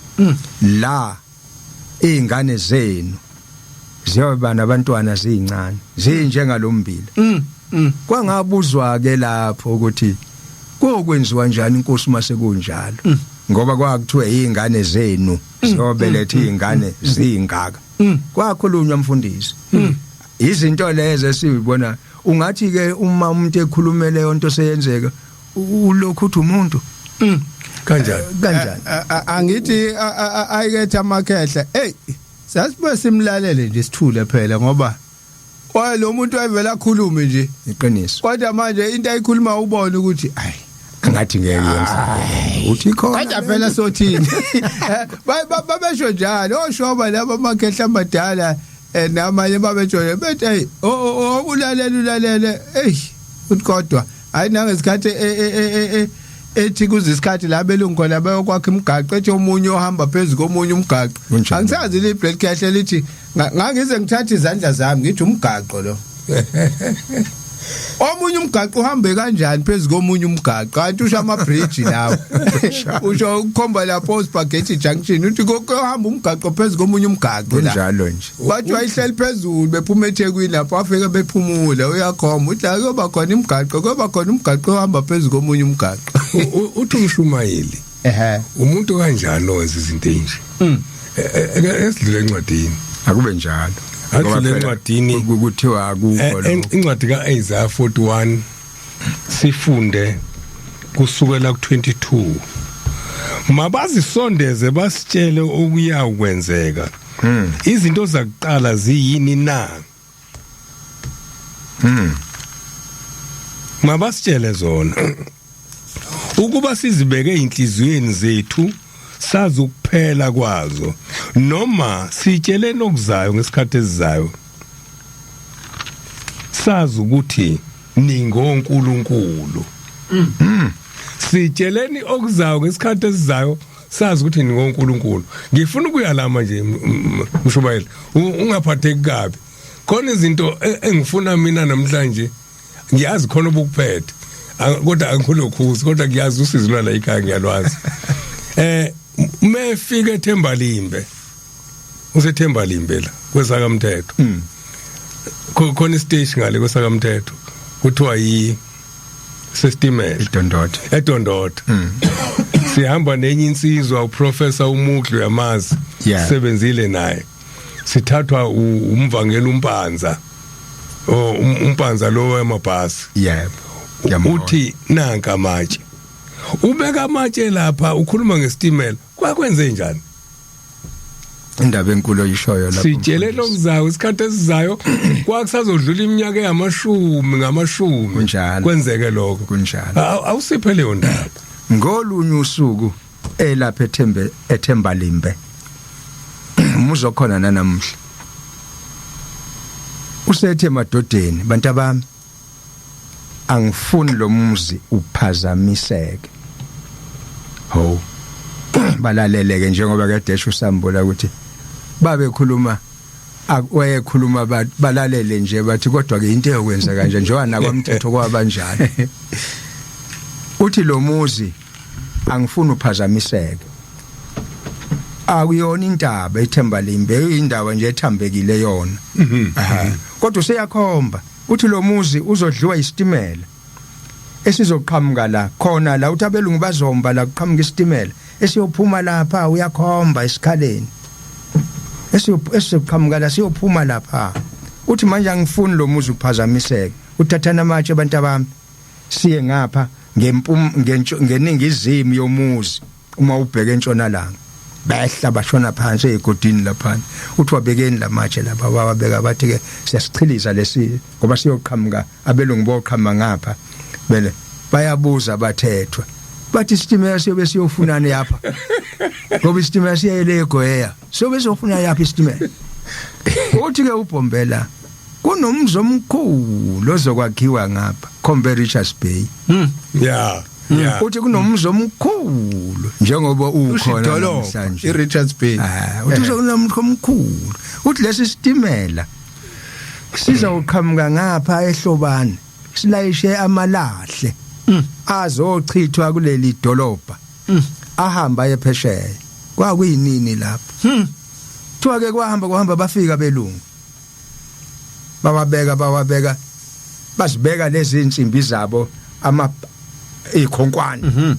la izingane zenu ziyoba nabantwana zincane zinjengalombila kwangabuzwa ke lapho ukuthi kokwenziwa njani inkosi mase kunjalo ngoba kwakuthiwa izingane zenu ziyobelethe izingane zingaka kwakhulunywa mfundisi izinto lezo esibona ungathi ke uma umuntu ekhulumele yonto seyenzeka ulokhu uthi umuntu kanjani angithi ayiketha amakhehla sasibe simlalele nje sithule phela ngoba lo muntu ayivela akhulume nje iqiniso kodwa manje into ayikhuluma ubone ukuthi ngathi ngeke yenza uthi khona kodwa phela sothini babesho njalo oshoba laba amakhehla amadala namanye babejoye bethi ulalele uthi hayi nangesikhathi ethi kuzisikhathi la belungu khona bayokwakha imigaqo ethi omunye ohamba phezulu komunye umgaqo angisazi le break kahle lithi ngangize ngithatha izandla zami ngithi umgaqo lo omunye umgaqo uhambe kanjani phezulu komunye umgaqo kanti usho ama bridge lawo usho ukhomba lapho Spaghetti Junction uthi kohamba umgaqo phezulu komunye umgaqo la kunjalo nje bathi wayihleli phezulu bephuma eThekwini lapho afike bephumula uyakhomba uthi akuba khona umgaqo ohamba phezulu komunye umgaqo uthi uMshumayeli umuntu kanjalo wenza izinto enje esidlule encwadini akube njalo Asidlule encwadini kuthiwa akukho lo incwadi kaIsaiah 41 sifunde kusukela ku22 mabazisondeze basitshele okuyakwenzeka izinto zakuqala ziyini na mabasitshele zona ukuba sizibeke inhliziyweni zethu sazi ukuphela kwazo noma sitshele nokuzayo ngesikhathi esizayo sazi ukuthi ningonkulunkulu sitsheleni okuzayo ngesikhathi esizayo sazi ukuthi ningonkulunkulu ngifuna ukuyalama nje Mshumayeli ungaphatheki kabi khona izinto engifuna mina namhlanje ngiyazi khona ubukuphethe kodwa angikholokhuzi kodwa ngiyazi usizo lwala ekhaya ngiyalwazi mefika eThembalimbe useThembalimbe la kwesakamthetho khona istage ngale kwesakamthetho kuthiwa yi Sestimela eDondota sihamba nenye insizwa uprofessor uMuglu yamazi sebenzile naye sithathwa umvangela umpanza umpanza lo wemabhasi uthi nanka amatshe ubeka amatshe lapha ukhuluma ngestimela kwakwenze njani indaba enkulu oyishoyo lapho sitshele lokuzayo isikhathi esizayo kwakusazodlula iminyaka ngamashumi kwenzeke lokho kunjalo awusiphe leyo ndaba ngolunye usuku elapha eThembalimbe muzokhona nanamhla usethe madodeni bantu abami angifuni lo muzi uphazamiseke ho balaleleke njengoba kade esho uSambola ukuthi babekhuluma wayekhuluma balalele nje bathi kodwa ke into eyokwenza kanje njengoba nakwamthetho kwabanjani uthi lo muzi angifuni uphazamiseke akuyona intaba eThembalimbe indawo nje ethambekile yona kodwa useyakhomba uthi lo muzi uzodliwa isitimela esizoqhamuka la khona la uthi abelungu bazomba la kuqhamuka isitimela esiyophuma lapha uyakhomba esikhaleni esizoqhamuka la siyophuma lapha uthi manje angifuni lo muzi uphazamiseke uthathana amatshe abantu abami siye ngapha ngeningizimu yomuzi uma ubheke entshonalanga behla bashona phansi egodini lapha uthi wabekeni lamatshe lapha wabeka bathi ke siyasichiliza lesi ngoba siyoqhamuka abelungu boqhamuka ngapha bele bayabuza bathethwa bathi isitimela siyobe siyofunana yapha ngoba isitimela siyele eGoya siyobe siyofuna yapha isitimela uthi ke uBombela kunomzo omkhulu ozokwakhiwa ngapha Khombe Richards Bay uthi kunomzo omkhulu njengoba ukhona namhlanje iRichards Bay uthi kunomzo omkhulu uthi lesi sitimela sizawuqhamuka ngapha eHlobane silayishe amalahle azochithwa kuleli dolobha ahamba ephesheya kwakuyinini lapha thiwa ke kwahamba bafika belungu bawabeka basibeka lezi insimbi zabo ikhonkwane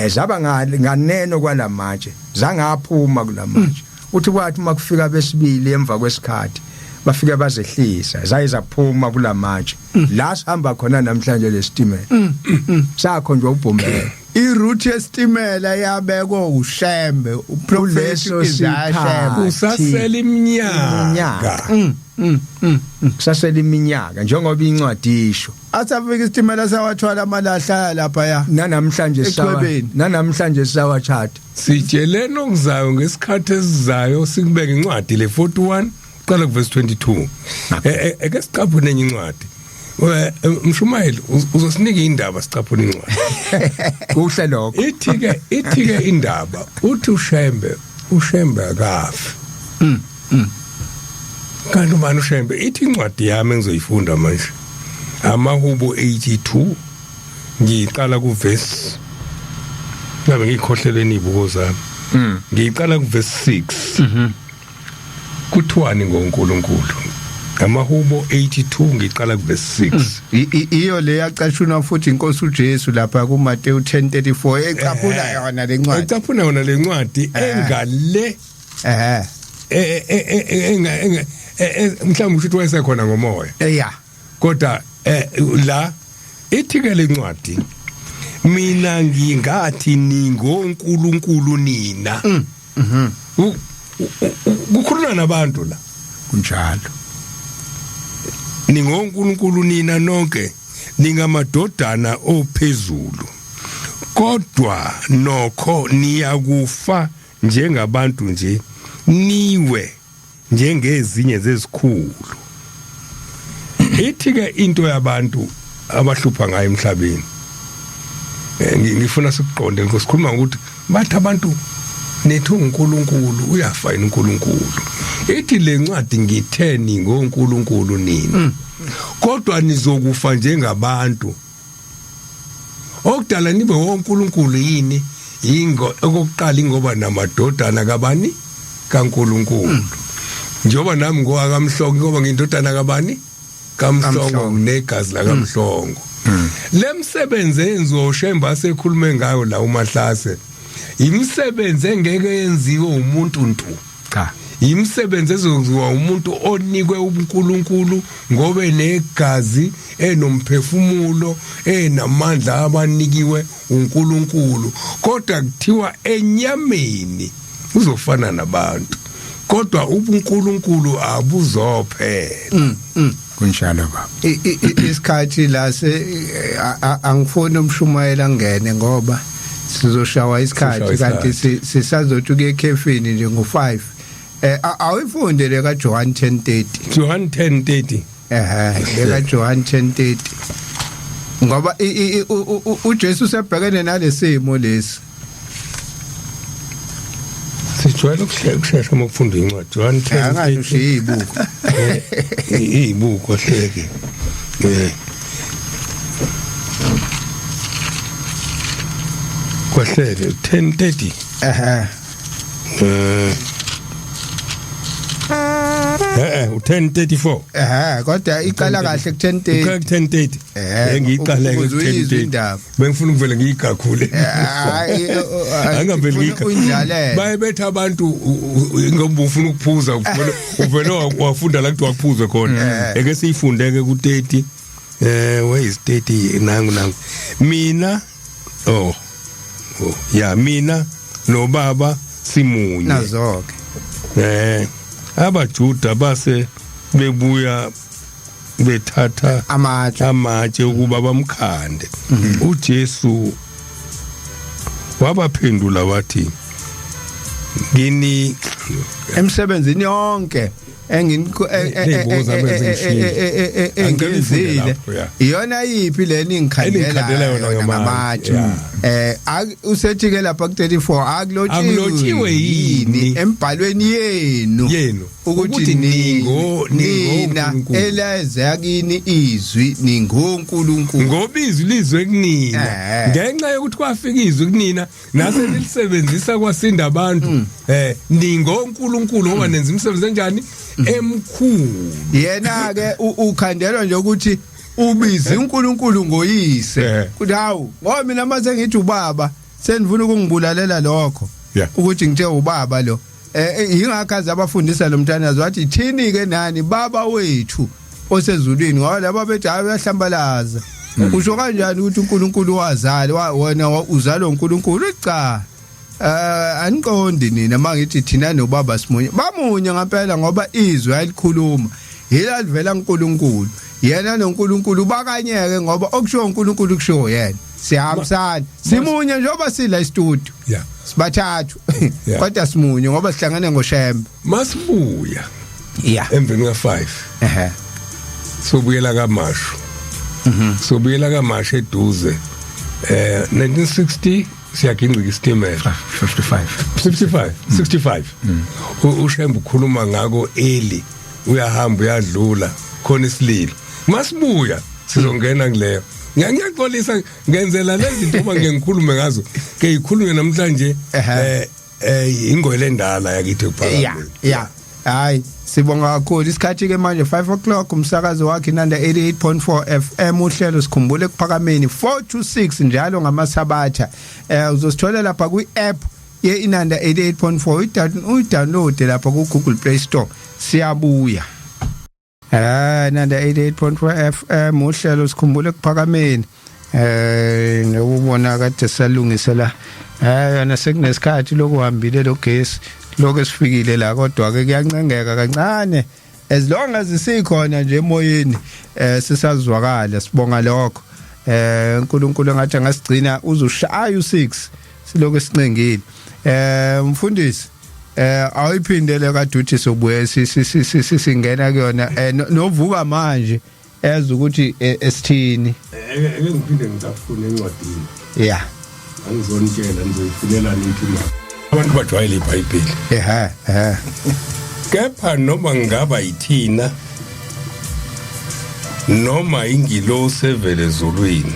zaba nganeno kwalamatshe zangaphuma kulamatshe uthi kwathi makufika besibili emva kwesikhathi bafike bazehlisa zayizaphuma kulamatshe la sihamba khona namhlanje lesitimela sakho nje uBombela iroute yesitimela yabekwa uShembe uprofessor Shembe usasela iminyaka kusasela iminyaka njengoba incwadi isho asafika isitimela sawathwala amalahla lapha ya nanamhlanje sawachatha sitshelene okuzayo ngesikhathi esizayo sikubeka incwadi le 41 qala kuverse 22 eke sicaphune enye incwadi Mshumayeli uzosinika indaba sicaphune incwadi kuhle lokho ithi-ke indaba uthi uShembe akafi kanti ubani uShembe ithi incwadi yami engizoyifunda manje Amahubo 82 ngiqala ku verse ngabe ngikhohleleni ibuko zami ngiqala ku verse 6 kuthwani ngoNkulunkulu Amahubo 82 ngiqala ku verse 6 iyo le yacashunwa futhi inkosi uJesu lapha ku Mateyu 10:34 ecaphula yona lencwadi ecaphuna yona lencwadi engale mhlawumbe usho wayesekhona ngomoya yeah kodwa la ithi ke lencwadi mina ngingathi ningoNkulunkulu nina kukhuluna nabantu la kunjalo ningoNkulunkulu nina nonke ningamadodana ophezulu kodwa nokho niyakufa njengabantu nje niwe njengezinye zezikhulu ithi ke into yabantu abahlupha ngayo emhlabeni ngifuna siqonde ngosikhuluma ukuthi bathi abantu nethu uNkulunkulu uyafa uNkulunkulu ithi lencwadi ngitheni ngoNkulunkulu nina kodwa nizokufa njengabantu okudala nibe woNkulunkulu yini okokuqala ngoba namadodana kabani kaNkulunkulu njengoba nami ngowakamhlongo ngoba ngindodana kabani kaMhlongo negazi la kaMhlongo lemsebenzi enziwa uShemba sekhulume ngayo la uMahlase imisebenzi engeke yenziwe umuntu ntu cha imisebenzi ezenziwa umuntu onikwe uNkulunkulu ngobe negazi enomphefumulo enamandla abanikiwe uNkulunkulu kodwa kuthiwa enyameni uzofana nabantu kodwa uNkulunkulu abuzophela kunjalo baba isikhathi la angifuni umshumayela ngene ngoba sizoshawa isikhathi kanti sisazothi kuye ekhefini nje ngo5 awifunde le kaJohn 10:30 John 10:30 le kaJohn 10:30 ngoba uJesu sebhekene nalesimo lesi sijwayele ukushesha uma ufunda incwadi John 10 angashiyi ibuko ibuko hleke kwahlele 10:30 u10:34 kodwa iqala kahle ku 10:30 ngiyiqale ku 10:30 bengifuna ukuvela ngiyigakhule angaveli ngiyidlalela bayebetha abantu ngoba ufuna ukuphuza uvela wafunda la kuthi wakuphuza khona eke siyifundeke ku 30 where is 30 nangu mina mina nobaba simunye nazoke abaJuda base bebuya bethatha amatshe ukuba bamkhande uJesu wabaphendula wathi ngini emsebenzini yonke engizile iyona yipi leni ngikhandela yona ngamatshe usethi ke lapha ku 34 akulotshiwe yini embhalweni yenu ukuthi nina eleza kini izwi ningoNkulunkulu ngoba izwi lizwe kunina ngenxa yokuthi kwafika izwi kunina nase lilisebenzisa kwasinda abantu ningoNkulunkulu ngoba nenza imisebenzi enjani emkhulu yena ke ukhandelwa nje ukuthi ubizi uNkulunkulu ngoyise kuthi hawu ngoba mina mase ngithi ubaba senifuna ukungibulalela lokho ukuthi ngithe ubaba lo ingakhazi abafundisa lo mntanazi wathi thini ke nani baba wethu osezulwini ngoba laba bethi hayi uyahlambalaza usho kanjani ukuthi uNkulunkulu wazala wona uzalwa uNkulunkulu cha aniqondi nina mangithi thina nobaba simunye bamunye ngempela ngoba izwi ayilikhuluma yila livela uNkulunkulu yena noNkulunkulu bakanyeke ngoba okusho uNkulunkulu kusho yena sihambisana simunye njengoba sila istudio sibathathu kodwa simunye ngoba sihlangane ngoShembe masibuya emveni ka5 sobuyela kaMashu sobuyela kaMashu eduze 1960 siyagingqika isitimela 65 uShembe ukhuluma ngako eli uyahamba uyadlula khona isililo masibuya sizongena kuleyo ngiyaxolisa ngenzela lezi zinto uma ngikhulume ngazo ke ikhulume namhlanje ingwele endala yakithi kuphakathi yeah hayi sibonga kakhulu isikhathi ke manje 5 o'clock umsakazo wakhe Inanda 88.4 FM uhlelo sikhumbule kuphakameni 4 to 6 njalo ngamasabatha uzosithola lapha kwi-app ye Inanda 88.4 uyidownload lapha ku Google Play Store siyabuya Inanda 88.4 FM uhlelo sikhumbule kuphakameni nokubona kade salungisela yona sekunesikhathi lokuhambile logesi lokho esifikile la kodwa ke kuyancengeka kancane as long as isikhona nje emoyeni sisazwakala sibonga lokho uNkulunkulu engathi angasigcina uzushaya u6 siloko sincengile mfundisi ayiphindele kaduthi sobuye singena kuyona novuka manje eza ukuthi esithini ake ngiphinde ngitafune encwadini yeah angizonitshela nizoyifunela nithi manje abantu bajwayele iBhayibheli kepha noma ngaba yithina noma ingilosi evele ezulwini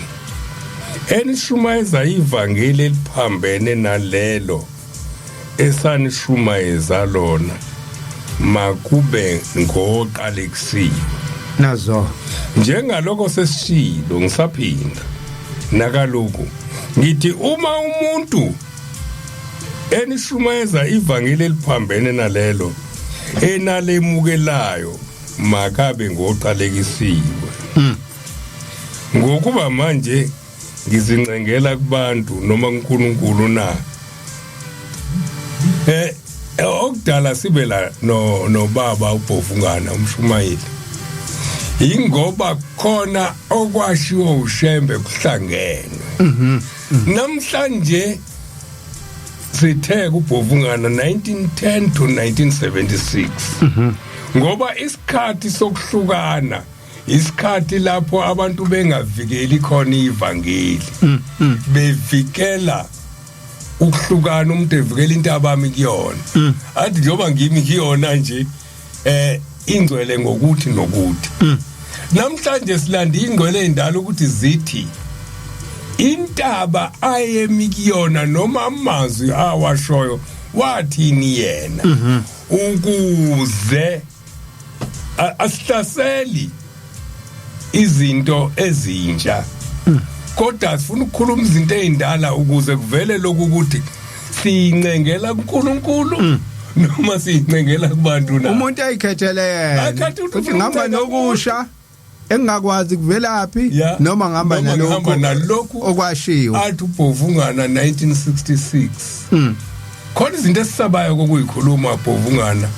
enishumayeza ivangeli eliphambene nalelo esanishumayeza lona makube ngoqalekisiwe nazo njengaloko sesishilo ngisaphinda nakaloku ngithi uma umuntu enishumayeza ivangeli eliphambene nalelo enalemukelayo makabe ngoqalekisiwe ngokuba manje ngizincengela kubantu noma uNkulunkulu na okudala sibe la no baba uBhovungana umshumayeli ingoba khona okwashiwo uShembe kuhlangene namhlanje sithe uBhovungana 1910 to 1976 ngoba isikhathi sokuhlukana isikhathi lapho abantu bengavikeli khona ivangeli bevikela ukuhlukana umuntu evikela into abami kuyona athi njoba ngimi kuyona nje ingcwele ngokuthi nokuthi namhlanje silanda ingcwele endala ukuthi zithi intaba ayemikiyona noma amazwi awashoyo wathini yena ukuze asihlaseli izinto ezintsha kodwa sifuna ukukhuluma izinto ezindala ukuze kuvele lokhu ukuthi sincengela kuNkulunkulu noma sincengela kubantu na umuntu ayikhethele yena uthi ngihamba nokusha engakwazi kuvelaphi noma ngihamba nalokho okwashiwo athi uBhovungana 1966 khona izinto esisabayo kokuyikhuluma uBhovungana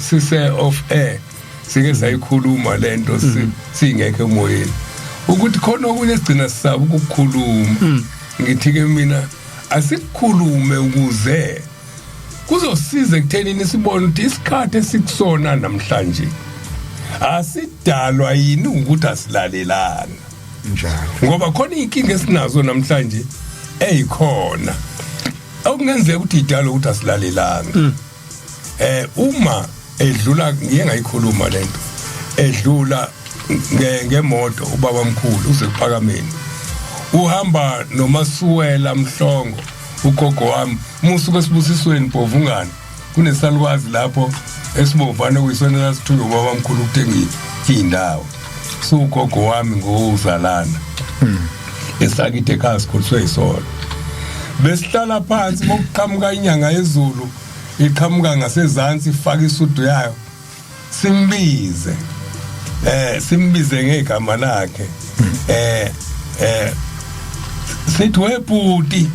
sise off air sike sayikhuluma lento singekho emoyeni ukuthi khona okunye sigcina sisaba ukukhuluma ngithi ke mina asikhulume ukuze kuzosiza ekuthenini sibone ukuthi isikhathi esikusona namhlanje asidalwa yini ukuthi asilalelanga njalo ngoba khona inkinga esinazo namhlanje eyikhona okungenzeka ukuthi idalo ukuthi asilalelanga uma edlula ngiye ngayikhuluma lento edlula ngemoto ubaba mkhulu uZekuphakameni uhamba noMasuwela Mhlongo ugogo wami musuke sibusisweni Bhovungana kunesalukwazi lapho esibovana kuyisona sithunywa ubaba mkhulu ukuthenga indawo sugogo wami ngozalana esakithe ekhaya sikhuliswe isolo besihlala phansi bokuqhamuka inyanga yezulu iqhamuka ngasezantsi ifaka isudu yayo simbize ngegama lakhe sithi webhuti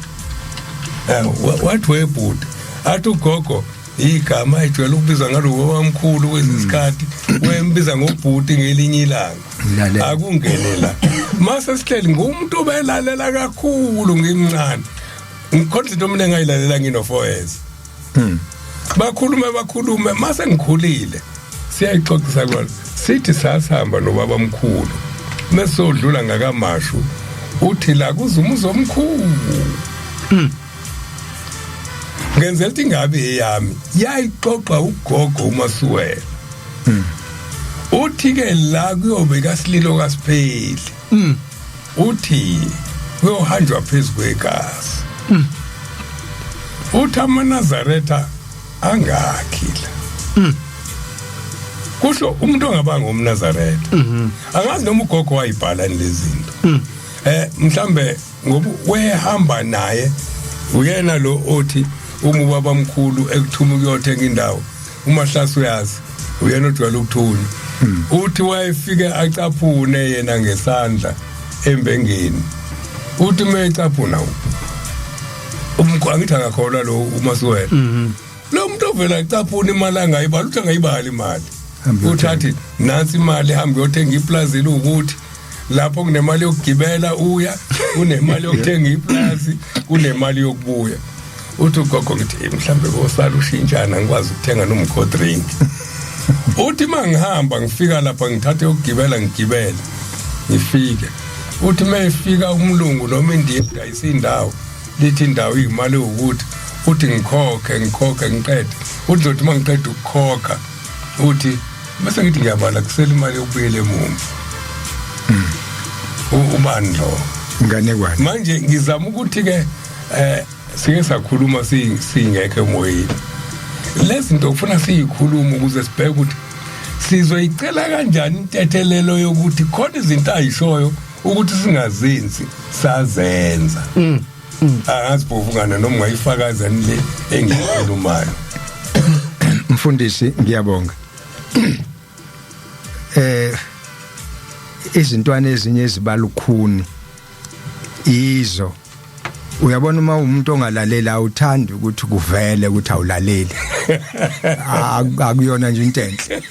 wathi webhuti athi ugogo igama ejwayele ukubizwa ngalo wabamkhulu kwezisikhathi wembiza ngobhuti ngelinye ilanga akungelela mase sihleli ngumuntu obelalela kakhulu ngimncane ngikhona into mina engayilalela ngino 4 years bakhulume mase ngikhulile siyayixoxisa kwalo sithi sasihamba nobaba mkhulu mesodlula ngakamashu uthi la kuzumuzo omkhulu ngenzela ukuthi ingabe eyami yayixoxa ugogo uMasuwela uthi ke la kuyobe kasililo kaSipheli uthi kuyohanjwa phezulu kwegazi uthi amaNazaretha angakhila kusho umuntu ongabanga umNazaretha angazi noma ugogo wayibhala lezinto mhlambe ngoba wehamba naye uyena lo othi umubaba mkhulu ekuthuma ukuyothenga indawo uMahlasi uyazi uyena ojwayele ukuthunya uthi wayefike acaphune yena ngesandla embengeni uthi mecaphuna angithi akakholwa lo uMasiwela lo muntu ovela acaphuna imali angayibali uthi angayibali imali uthathi nansi imali hambe uyothenga iplaza ukuthi lapho kunemali yokugibela uya kunemali yokuthenga iplaza kunemali yokubuya uthi ugogo ngithi mhlambe kosala ushintshana ngikwazi ukuthenga noma cold drink uthi mangihamba ngifika lapha ngithathe ukugibela ngigibele ngifike uthi mayefika umlungu noma indiye udayisa indawo lithi indawo imali ukuthi uthi ngikhokhe ngiqede uthi zothi mangiqeda ukukhokha uthi bese ngithi ngiyabala kusela imali yokubuyela emuva ubani lo ngane kwani manje ngizama ukuthi ke sike sakhuluma singekho emoyeni lezinto ufuna siyikhuluma ukuze sibheke ukuthi sizoyicela kanjani intethelelo yokuthi khona izinto ayishoyo ukuthi singazenzi sazenza angazibhovungana noma ungayifakazani le engikhulumayo mfundisi ngiyabonga izintwana ezinye ezibalukhuni izo uyabona uma umuntu ongalalela awuthandi ukuthi kuvele ukuthi awulaleli akuyona nje into enhle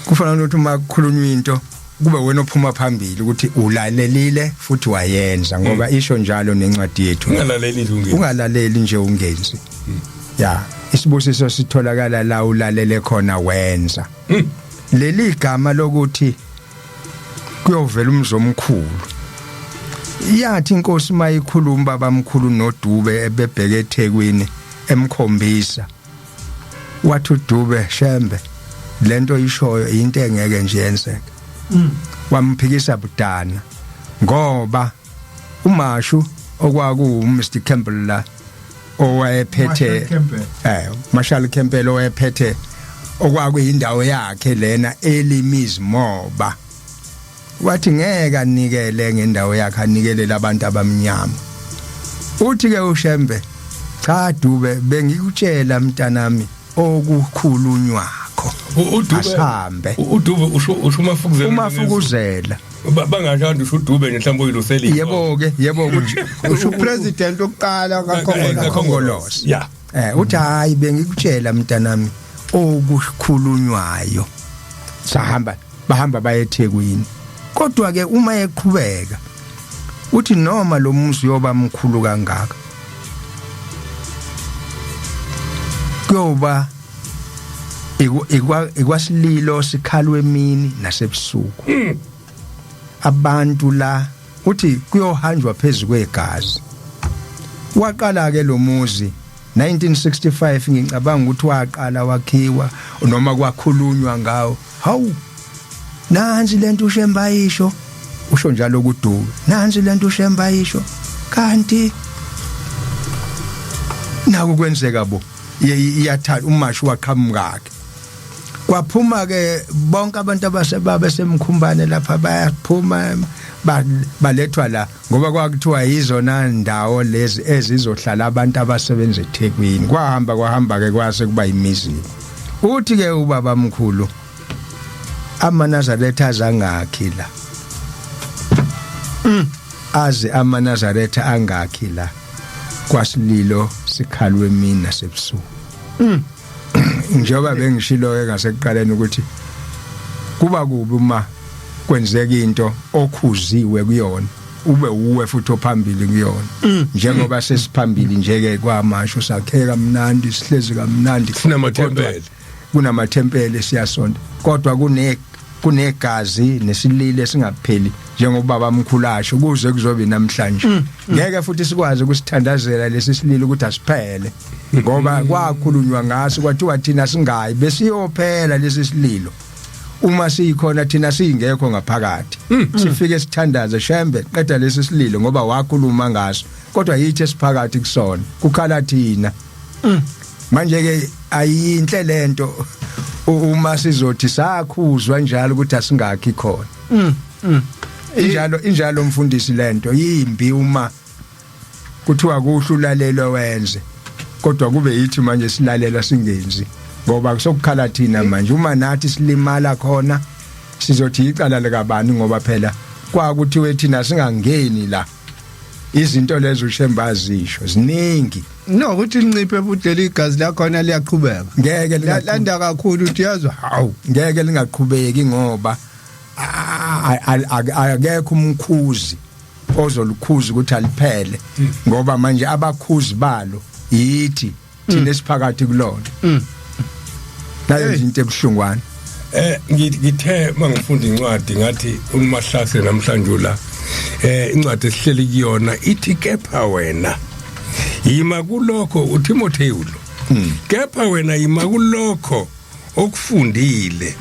kufanele ukuthi uma kukhulunywa into kube wena ophuma phambili ukuthi ulalelile futhi wayenza ngoba isho njalo nencwadi yethu ungalaleli nje ungenzi ya isibusiso sitholakala la ulalele khona wenza leli gama lokuthi kuyovela umzomkhulu yathi inkosi mayikhuluma babamkhulu noDube ebebheke eThekwini emkhombisa wathi uDube Shembe lento ishoyo into engeke nje yenzeke wamphikisa budana ngoba uMashu okwaku Mr Campbell la owayephethe Marshall Campbell owayephethe okwakuyindawo yakhe lena elimizi moba wathi ngeke anikele ngendawo yakhe anikele abantu abamnyama uthi ke uShembe cha Dube bengikutshela mntanami okukhulunywakho asambe uDube usho umafukuzela bangathanda usho uDube mhlawumbe uyiloseli yebo usho president oqala kaKhongolose uthi hayi bengikutshela mntanami okukhulunywayo bahamba baye eThekwini kodwa ke uma eqhubeka uthi noma lo muzi yoba mkhulu kangaka kuyoba ikwasililo sikhalwe emini nasebusuku abantu la uthi kuyohanjwa phezulu kwegazi waqala ke lo muzi 1965 ngicabanga ukuthi waqala wakhiwa noma kwakhulunywa ngawo hawu nansi lento uShemba yisho usho njalo kuDube nansi lento uShemba yisho kanti naku kwenzeka bo iyathatha uMashu waqhamukake kwaphuma ke bonke abantu abasebaba semkhumbane lapha bayaphuma balethwa la ngoba kwakuthiwa yizona ndawo lezi ezizohlala abantu abasebenza eThekwini kwahamba ke kwase kuba imizi uthi ke ubaba mkhulu amaNazaretha azangakhila aze amaNazaretha angakhila kwasililo sikhalwe emini nasebusuku njengoba bengishilo ke ngasekuqaleni ukuthi kuba kubi uma kwenzeka into okhuziwe kuyona ube uwe futhi ophambili kuyona njengoba sesiphambili nje ke kwaMashu sakheka mnandi sihlezi kamnandi kunamathempeli siyasonda kodwa kunegazi nesilile singapheli njengoba bamkhulu asho kuze kuzobe namhlanje ngeke futhi sikwazi ukusithandazela lesi sililo ukuthi asiphele ngoba kwakhulunywa ngaso kwathiwa thina singayi besiyophela lesi sililo uma sikhona thina singekho ngaphakathi sifike sithandaze Shembe qeda lesi sililo ngoba wakhuluma ngaso kodwa yithi esiphakathi kusona kukhala thina manje ke ayinhle lento uma sizothi sakhuzwa njalo ukuthi asingakhi khona injalo umfundisi lento yimbi uma kuthiwa kuhlulalelo wenze kodwa kube yithi manje silalela singenzi ngoba kusokukhala thina manje uma nathi silimala khona sizothi icala likabani ngoba phela kwakuthiwe thina singangeni la izinto lezo uShembe azisho ziningi no ukuthi linciphe budlela igazi lakhona liyaqhubeka ngeke landa kakhulu uthi yazwa hawu ngeke lingaqhubeki ngoba akekho umkhuzi ozolukhuza ukuthi aliphele ngoba manje abakhuzi balo yithi thina esiphakathi kulona nayo into ebuhlungwana ngithe mangifunda incwadi ngathi uMahlase namhlanje la incwadi esihleli kuyona ithi kepha wena yima kulokho uTimotheo kepha wena yima kulokho okufundile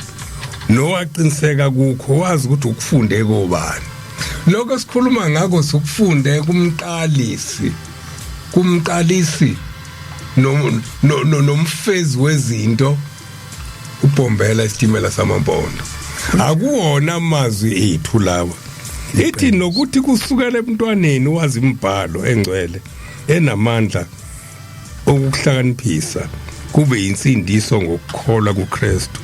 nowaqiniseka kukho wazi ukuthi ukufunde kobani lokho sikhuluma ngako sokufunde kumqalisi nomfezi wezinto uBombela isitimela samampondo akuwona amazwi ethu lawa ithi nokuthi kusukela emntwaneni wazi imbhalo engcwele enamandla okuhlakaniphisa kube insindiso ngokukholwa kuKristu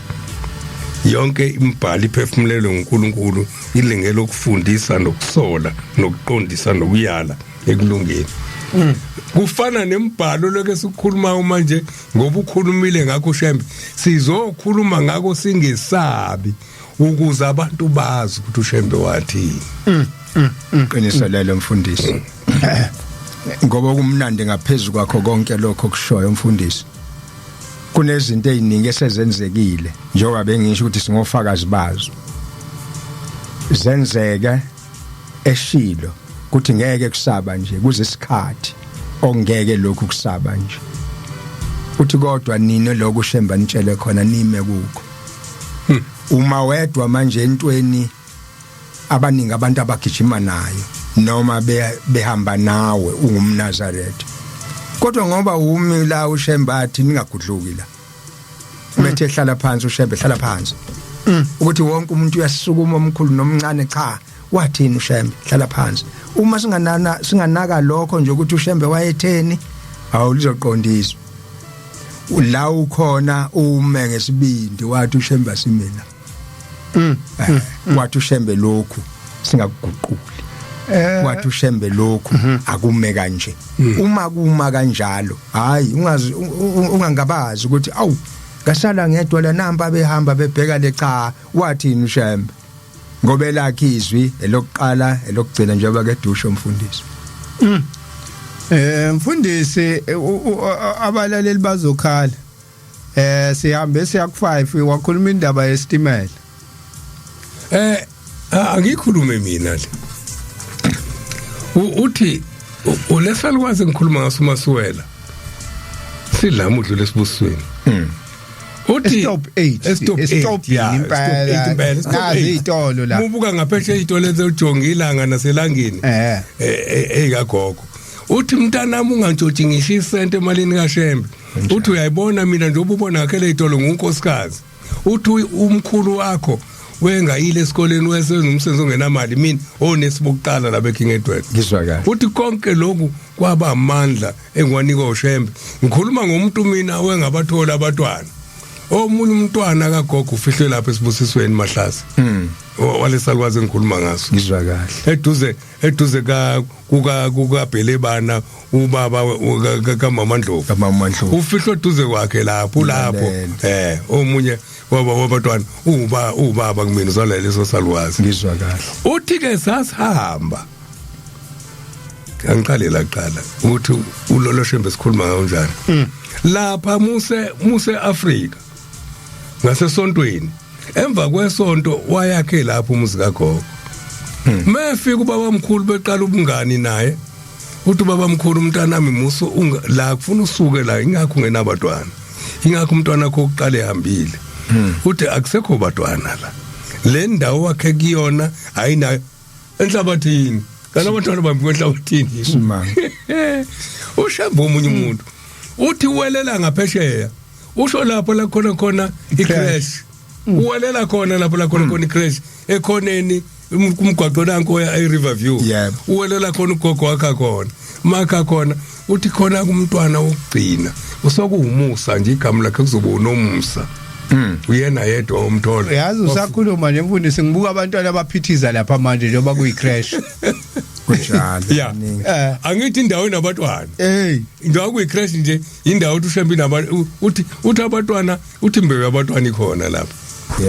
yonke imbhalo iphefumulelwe nguNkulunkulu ilengelo ukufundisa nokusola nokuqondisa nokuyala ekulungeni kufana nembhalo lokho esikhuluma manje ngoba ukhulumile ngakho Shembe sizokhuluma ngakho singesabi ukuze abantu bazi ukuthi uShembe wathi qiniso lelo mfundisi ngoba kumnandi ngaphezulu kwakho konke lokho kushoyo umfundisi kunezinto eziningi esezenzekile njengoba bengisho ukuthi singofakazi bazo zenzeke eShilo kuthi ngeke kusaba nje kuze isikhathi ongeke lokhu kusaba nje uthi kodwa nini lokho uShembe nitshele khona nime kukho uma wedwa manje entweni abaningi abantu abagijima nayo noma behamba nawe ungumNazaretha kodwa ngoba umi la uShembe athi ningagudluki la bethe hlala phansi uShembe hlala phansi ukuthi wonke umuntu uyasukuma omkhulu nomncane cha wathini uShembe hlala phansi uma singanaka lokho nje ukuthi uShembe wayetheni awulizoqondiswa la ukhona ume ngesibindi wathi uShembe asimela wathi uShembe lokhu singakuguquli wathi uShembe lokhu akume kanje uma kuma kanjalo hayi ungangabazi ukuthi awu ngasala ngedwa la namba behamba bebheka le cha wathini uShembe ngoba lakhe izwi elokuqala elokugcina njengoba kedusho umfundisi mfundisi abalaleli bazokhala sihambe siya ku5 wakhuluma indaba yesitimela angikhulume mina le uthi ulesalwazi ngikhuluma ngaso masuwela sidlama udlule esibusweni uthi stop 8 impela nazi itolo la ubuka ngapheshe itolo ezojongilanga naselangeni eyikagogo uthi mntanami ungantshotshi ngisho isente emalini kaShembe uthi uyayibona mina nje ububona ngakhele itolo ngunkosikazi uthi umkhulu wakho wengayile esikoleni wesenza umsebenzi ongenamali mina onesibokuqala la beKing Edward ngizwa kahle uthi konke lokhu kwaba amandla engwanika uShembe ngikhuluma ngomuntu mina wengabathola abatwana omunye umntwana kagogo ufihlwe lapha esibusisweni Mahlase walesalwazi engikhuluma ngaso ngizwa kahle eduze kukaBhelebana ubaba kaMama Ndlovu ufihlwe eduze kwakhe lapho omunye wabatwana ubaba kumina uzala leso salwazi ngizwa kahle uthi ke sasihamba angiqalela qala ukuthi ulolo Shembe sikhuluma kanjani lapha muse Africa ngasesontweni emva kwesonto wayakhe lapho umuzi kagogo mefika ubaba mkhulu beqala ubungani naye uthi ubaba mkhulu umntanami muso la kufuna usuke la ingakho ungenabatwana ingakho umntwana wakho uqale ehambile uthi akusekho bantwana la le ndawo wakhe kuyona ayina enhlabathini kana abantwana bambi enhlabathini Simanga. ushamba omunye umuntu uthi welela ngaphesheya usho lapho la khona i-crash uwelela khona lapho la khona i-crash ekhoneni kumgwaqo nanko e-River View uwelela khona ugogo wakhe khona makha khona uthi khona kumntwana wokugcina usokuwumusa nje igama lakhe kuzoba unomusa uyena yedwa umthola yazi usakhuluma nje mfundisi ngibuka abantwana abaphithiza lapha manje njengoba kuyi-crash kunjalo yeah angithi indawo inabantwana hey indawo kuyi-crash nje indawo uthi ushembe nabantu uthi abantwana uthi imbewu yabatwana ikhona lapha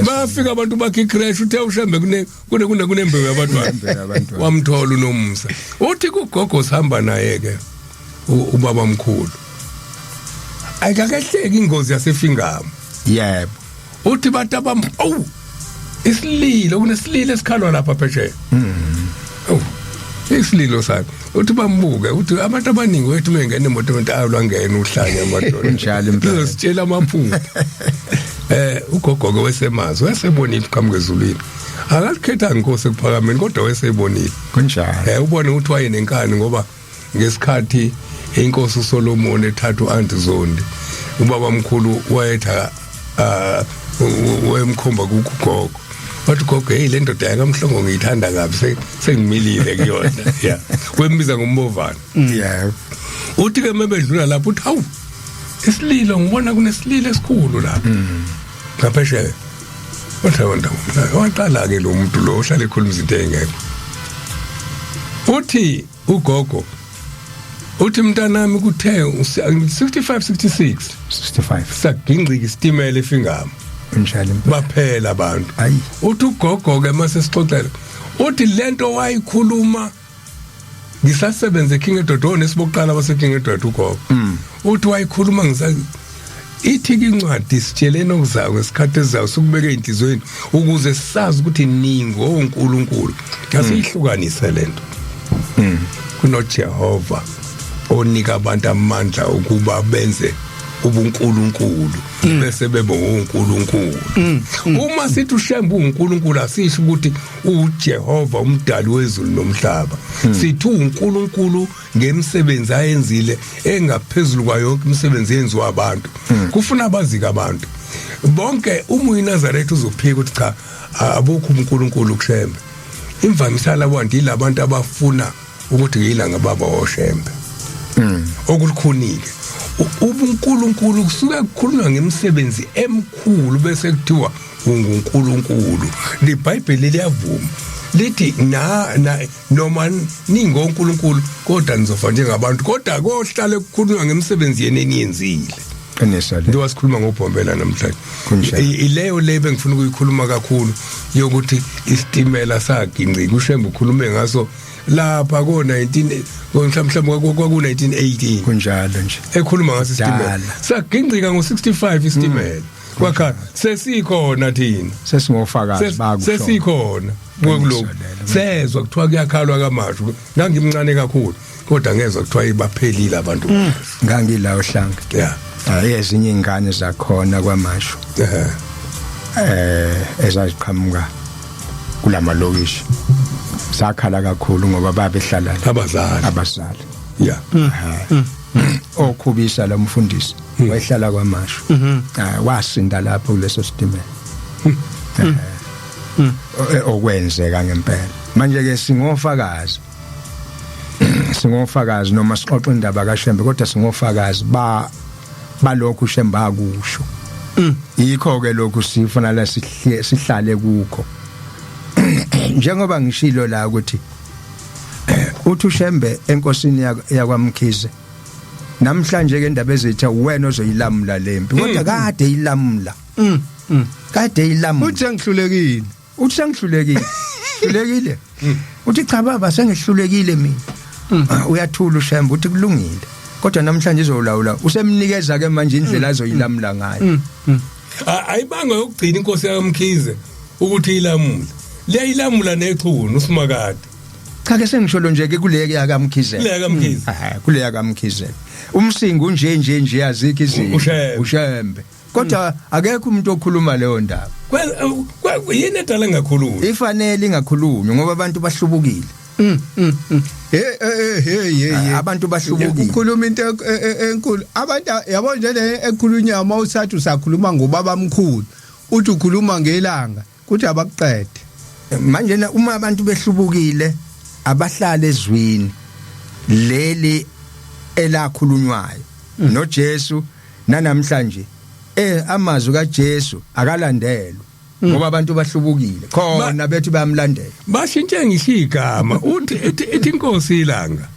bafika abantu bakhe i-crash uthe ushembe kunembewu yabantwana wamthola unomsa uthi kugogo sihamba naye ke ubaba mkhulu ayikakehleki ingozi yasefingama yebo uthi batabam isililo kunesililo esikhalwa lapha phesheya isililo sakhe uthi bambuke uthi abantu abaningi wethu mengene emoto entayolwa ngene uhlanya amadoda njalo impela sitshela amaphupho ugogo wesemazi wesebonile ukhamuke ezulwini akalikhetha inkosi ekuphakameni kodwa wesebonile kunjalo ubone ukuthi wayenenkani ngoba ngesikhathi inkosi uSolomon ethatha uAntizondi ubaba mkhulu wayetha wemkhomba kugogo wathi gogo hey le ndoda yakamhlongo ngiyithanda kabi sengimilile kuyona yeah wembiza ngombovana yeah uthi ke mebedlula lapho uthi hawu isililo ngibona kunesililo esikhulu lapha ngaphesheya waqala ke lo muntu lo ohlala ekhuluma izinto engekho uthi ugogo uthi mntanami kuthe 65 sagingqika isitimela efingama njalo baphela abantu uthi ugogo ke mase sixoxela uthi lento wayikhuluma ngisasebenza eKing Edward esibokuqala baseKing Edward ugogo uthi wayikhuluma ithi incwadi sitshelene okuzayo ngesikhathi ezayo sokubeka inhlizweni ukuze sisazi ukuthi ningi oNkulunkulu asihlukanise lento kunoJehova onika abantu amandla ukuba benze ubuNkulunkulu bese bebe uNkulunkulu uma sithi ushembe uNkulunkulu asisho ukuthi uJehova umdali wezulu nomhlaba sithi uNkulunkulu ngemsebenzi ayenzile engaphezulu kwayo yonke imisebenzi yenziwa abantu kufuna abazika abantu bonke uma uNazaretha uzophika ukuthi cha abukho uNkulunkulu kushembe imvamisala kwandi labantu abafuna ukuthi yilanga baba oshembe okulikhunike ubuNkulunkulu kusuka kukhulunywa ngemisebenzi emkhulu bese kuthiwa uNkulunkulu liBhayibheli liyavuma lithi noma ningoNkulunkulu kodwa nizofa njengabantu kodwa kohlala ekukhulunywa ngemisebenzi yene eniyenzile nto wasikhuluma ngobhombela namhlanje ileyo lebe ngifuna ukuyikhuluma kakhulu yokuthi isitimela sagingqika ushembe ukhulume ngaso lapha ko-19 mhlawumbe kwaku-1918 kunjalo nje ekhuluma ngaso isitimela sagingqika ngo-65 isitimela kwakha sesikhona thina sesingofakazi bakusho sesikhona kulokhu sezwa kuthiwa kuyakhalwa kamashu ngangimncane kakhulu kodwa ngezwe kuthiwa ibaphelile abantu ngangilawo hlanga yeah ezinye ingane zakhona kwamashu ezaziqhamuka kulamalokishi sakhala kakhulu ngoba babehlala abazali yeah okhubisa lo mfundisi wayehlala kwamashu wasinda lapho kuleso sitimela okwenzeka ngempela manje ke singofakazi noma sixoxa indaba kaShembe kodwa singofakazi balokhu uShembe akusho yikho ke lokhu sifuna la sihlale kukho njengoba ngishilo la ukuthi uthi uShembe enkosini yakwaMkhize namhlanje ke indaba ezitha wena ozoyilamula lempi kodwa kade ilamula kade ilamula uthi ngihlulekile hlulekile uthi cha baba sengihlulekile mina uyathula uShembe uthi kulungile kodwa namhlanje izolawula usemnikeza ke manje indlela azoyilamula ngayo ayibanga yokugcina inkosi yaMkhize ukuthi ilamula liyayilamula nechunu uSimakade cha ke sengisholo nje ke kuleke yakamkhize leyakamkhize kule yakamkhize umsingo nje azikho izinto uShembe kodwa akekho umuntu okhuluma leyo ndaba yini edala engakhulumi ifanele ingakhulumi ngoba abantu bahlubukile abantu bahlubukile ukhuluma into enkulu abantu yabo nje ekhulunywa uma usathi usakhuluma ngobaba omkhulu uthi ukhuluma ngelanga kuthi abakuqede manje uma abantu behlubukile abahlala ezwini leli elakhulunywayo noJesu nanamhlanje amazwi kaJesu akalandelwa ngoba abantu bahlubukile khona bethi bayamlandela bashintshe ngisho igama uthi inkosi ilanga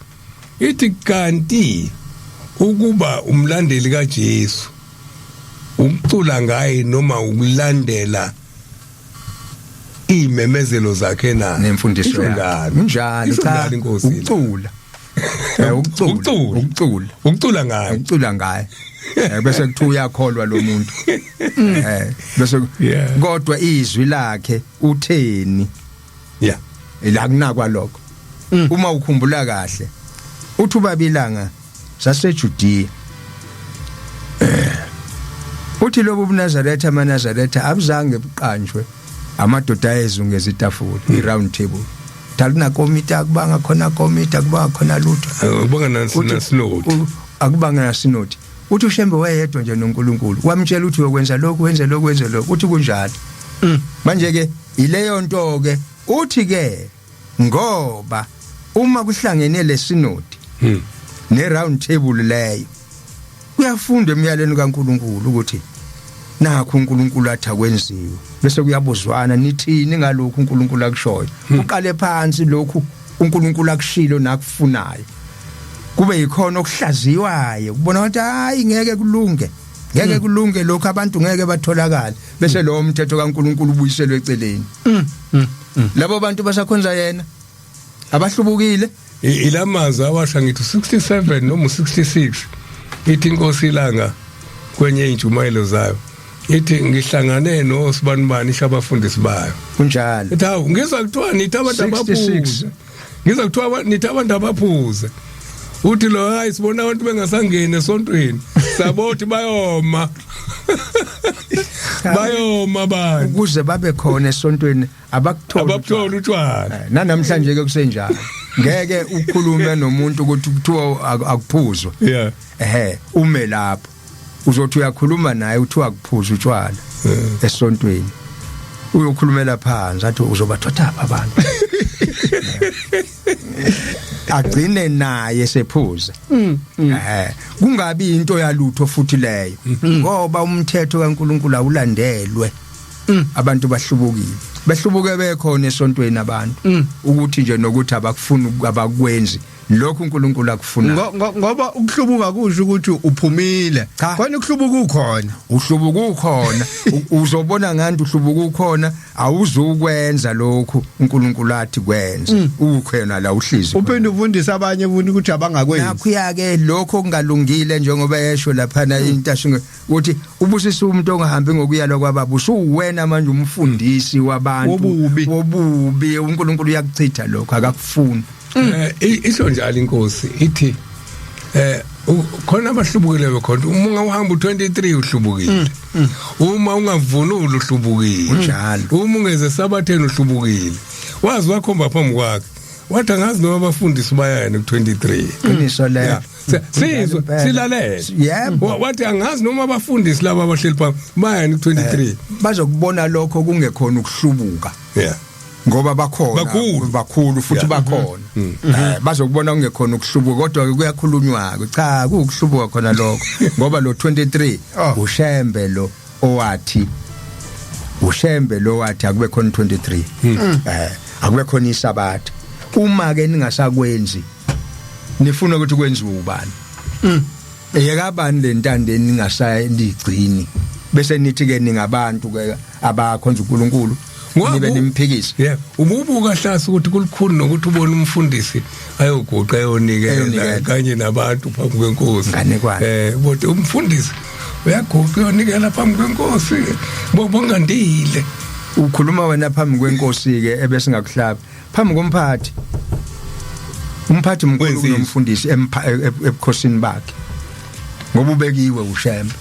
ithi kanti ukuba umlandeli kaJesu umcula ngaye noma ukulandela imemezelo zakhe na nemfundiso yakhe njalo cha ukucula ngaye bese kuthiwa uyakholwa lo muntu bese kodwa izwi lakhe utheni la kunakwa lokho uma ukhumbula kahle uthi ubabilanga saseJudiya uthi lobu buNazaretha amaNazaretha abuzange buqanjwe amadoda ayezungeza itafula iround table talina komiti akubanga khona komiti akubanga khona lutho akubanga nasinoti akubanga nasinoti uthi uShembe wayedwa nje noNkulunkulu wamtshela uthi ukwenza lokhu wenze lokhu wenze lokhu uthi kunjalo manje ke ileyo nto ke uthi ke ngoba uma kuhlangene lesinoti ne round table leyo kuyafundwa emyaleni kaNkulunkulu ukuthi nakho uNkulunkulu athi akwenziwe bese kuyabuzwana nithini ngalokho uNkulunkulu akushoyo uqale phansi lokhu uNkulunkulu akushilo nakufunayo kube yikhona okuhlaziwayo kubona ukuthi hayi ngeke kulunge lokho abantu ngeke batholakala bese lo mthetho kaNkulunkulu ubuyiselwe eceleni labo bantu basakhonza yena abahlubukile ilamaza awasha ngithi 67 noma 66 ithi inkosi ilanga kwenye injumayelo zayo ithi ngihlangane noSibanibani ishabafundisi bayo kunjalo ethi hawu ngizwa kuthiwa nithi abantu abaphuza ngizwa kuthiwa nithi abantu abaphuza uthi lo hayi sibona abantu bengasangene esontweni sabothi bayoma abantu ukuze babe khona esontweni abakuthola utshwala nanamhlanje ke kusenjalo ngeke ukhulume nomuntu ukuthi kuthiwa akuphuzwa ume lapho uzothi uyakhuluma naye uthiwa akuphuza utshwala esontweni uyokhulumela phansi athi uzobathatha abantu agcine naye sephuza kungabi into yalutho futhi leyo ngoba umthetho kaNkulunkulu awulandelwe abantu bahlubuke bekhona esontweni abantu ukuthi nje nokuthi abakufuni abakwenzi lokhu uNkulunkulu akufuna ngoba ukuhlubuka kusho ukuthi uphumile khona ukuhlubuka ukhona uzobona ngathi uhlubuka ukhona awuzukwenza lokhu uNkulunkulu athi kwenza ukhona la uhlizi uphinde ufundisa abanye ukuthi abangakwenzi nakho ke lokho okungalungile njengoba yesho lapha na into ashinge ukuthi ubusisa umuntu ongahambi ngokuyalwa kwababa usuwena manje umfundisi wabantu wobubi uNkulunkulu uyakuchitha lokho akakufuni isho njalo inkosi ithi khona abahlubukile bekhona uma uhamba u23 uhlubukile uma ungavunula uhlubukile njalo uma ungeze sabatheni uhlubukile wazi wakhomba phambi kwakhe wathi angazi noma abafundisi bayani ku23 qiniso leyo sizwe silalele yebo wathi angazi noma abafundisi laba abahleli phambi bayani ku23 bazokubona lokho kungekhona ukuhlubuka ngoba bakhulu futhi bakhona bazokubona kungekhona ukuhlubuka kodwa kuyakhulunywa cha kuhlubuka khona lokho ngoba lo 23 uShembe lo owathi akube khona 23 akube khona isabatha uma ke ningasakwenzi nifuna ukuthi kwenziwe ubani eyekabani lentandeni ningasaligcini bese nithi ke ningabantu ke abakhonza uNkulunkulu nibe nimphikisa ububuka hlasi ukuthi kulikhulu nokuthi ubone umfundisi ayoguqa ayonikela kanye nabantu phambi kwenkosi bodwa umfundisi uyaguqa ayonikela phambi kwenkosi bongandile ukhuluma wena phambi kwenkosi ke ebese ngakuhlaba phambi komphathi umphathi mkhulu kunomfundisi ebukhosini bakhe ngoba ubekiwe uShembe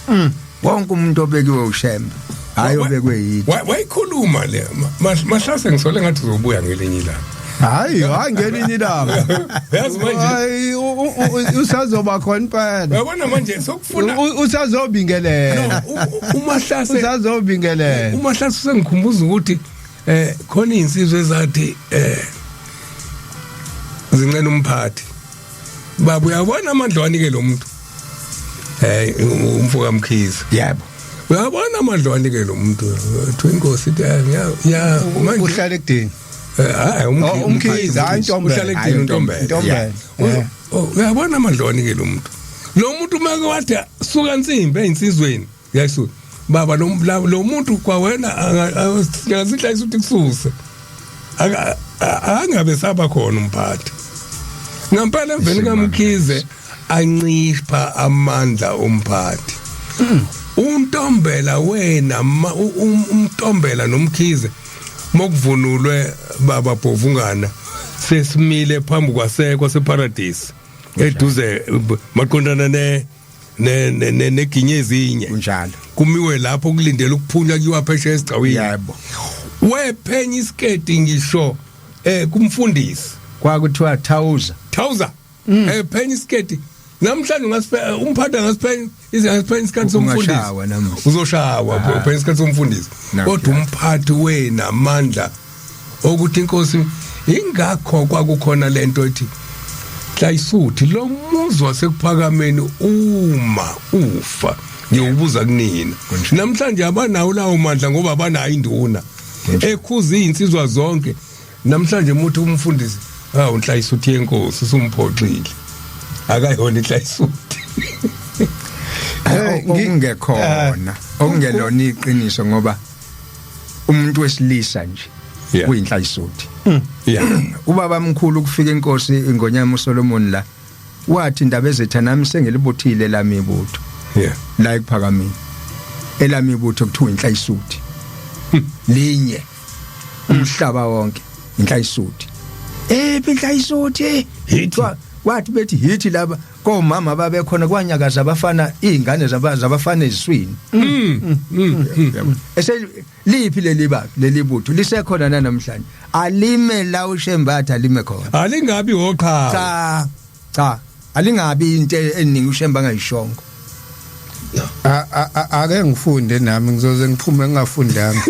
wonke umuntu obekiwe uShembe hayi obekwe yini wayikhuluma le mahlase ngisole ngathi uzobuya ngelinye ilanga hayi ngelinye ilanga yazi manje hayi usazoba khona impela yabona manje sokufuna usazobingelela umahlase usazobingelela umahlase sengikhumbuza ukuthi khona insizwe ezathi zincela umphathi baba uyabona amandla wanike lo muntu umfoka Mkhize yebo uyabona amandla wanike lo muntu twinkosi ya manje uhlala ekudeni hayi Umkhize hayi intombela uyabona amandla wanike lo muntu make wathi suka nsimbi einsizweni yayisuka baba lo muntu kwawena ngazidla isuthi kususe angabe saba khona umphathi ngempela emveni kaMkhize ancipha amandla omphathi untombela wena umtombela noMkhize mokuvunulwe baba Bhovungana sesimile phambi kwaseparadise eduze maqondana neginyezinye kunjalo kumiwe lapho kulindele ukuphunya kuyiwa phesheya esigcawini yebo wephenya isketi ngisho kumfundisi kwakuthiwa Thawuza phenya isketi namhlanje ngasiphenya umphathi ngasiphenya isikhathi somfundisi uzoshawa phenya isikhathi somfundisi kodwa umphathi wena amandla ukuthi inkosi ingakho kwakukhona lento ethi Hlayisuthi lo muzi wasekuphakameni uma ufa ngiyobuza kunina namhlanje abanawo lawo mandla ngoba abanayo induna ekhuza izinsizwa zonke namhlanje umuntu umfundisi uNhlayisuthi yenkosi usumphoxile akayona iNhlayisuthi ngingekhona okungelona iqiniso ngoba umuntu wesilisa nje kuyinhlayisuthi ubaba mkhulu kufika inkosi ingonyama uSolomon la wathi indaba ezetha nami sengelibuthile lami ibutho la ekuphakameni elami ibutho kuthiwa inhlayisuthi linye umhlaba wonke inhlayisuthi inhlayisuthi hithwa wathi bethi hithi laba komama babekhona kwanyakaza abafana izingane zabafana eziswini liphi leli butho lisekhona namhlanje alime la uShembatha alime khona alingabi oqha cha alingabi into eningi uShemba angayishongo ake ngifunde nami ngizoze ngiphume ngingafundanga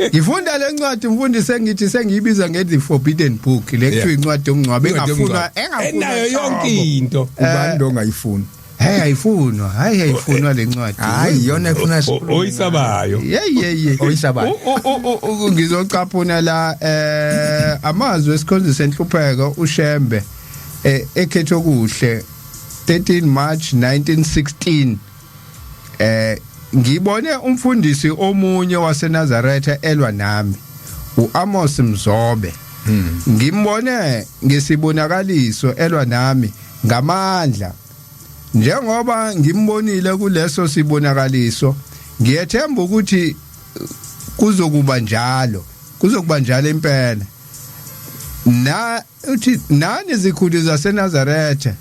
ngifunda lencwadi umfundisi engithi sengiyibiza ngethi forbidden book lekuthiwa incwadi yomncwabe engafunwa enayo yonke into ubani lo ngayifuni hayifunwa lencwadi hayi yona efuna oyisabayo oyisabayo ngizocaphuna la amazwi esikhonzi senhlupheko uShembe ekhetho kuhle 13 March 1916 ngibone umfundisi omunye waseNazaretha elwa nami uAmos Mzobe ngimbone ngesibonakaliso elwa nami ngamandla njengoba ngimbonile kuleso sibonakaliso ngiyethemba ukuthi kuzokuba njalo impela uthi nani zikhulu zaseNazaretha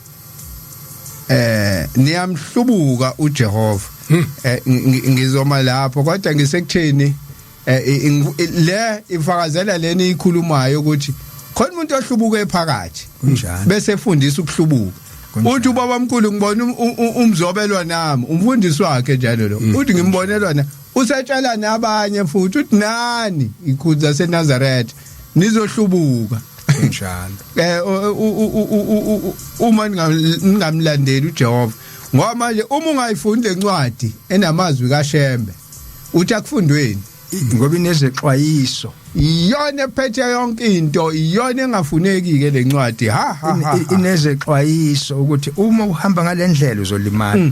niyamhlubuka uJehova ngizoma lapho kodwa ngisekutheni le ifakazela leni ikhulumayo ukuthi khona umuntu ohlubuka ephakathi bese efundisa ukuhlubuka uthi ubabamkhulu ngibona umzobelwa nami umfundisi wakhe njalo lo uthi ngimbonelwa na usetshala nabanye futhi uthi nani ikhulu zaseNazaretha nizohlubuka njalo uma ningamlandeli uJehova ngoba manje uma ungayifundi encwadi enamazwi kaShembe uthi akufundweni ngoba inezexwayiso iyona ephethe yonke into iyona engafuneki ke lencwadi inezexwayiso ukuthi uma uhamba ngalendlela uzolimala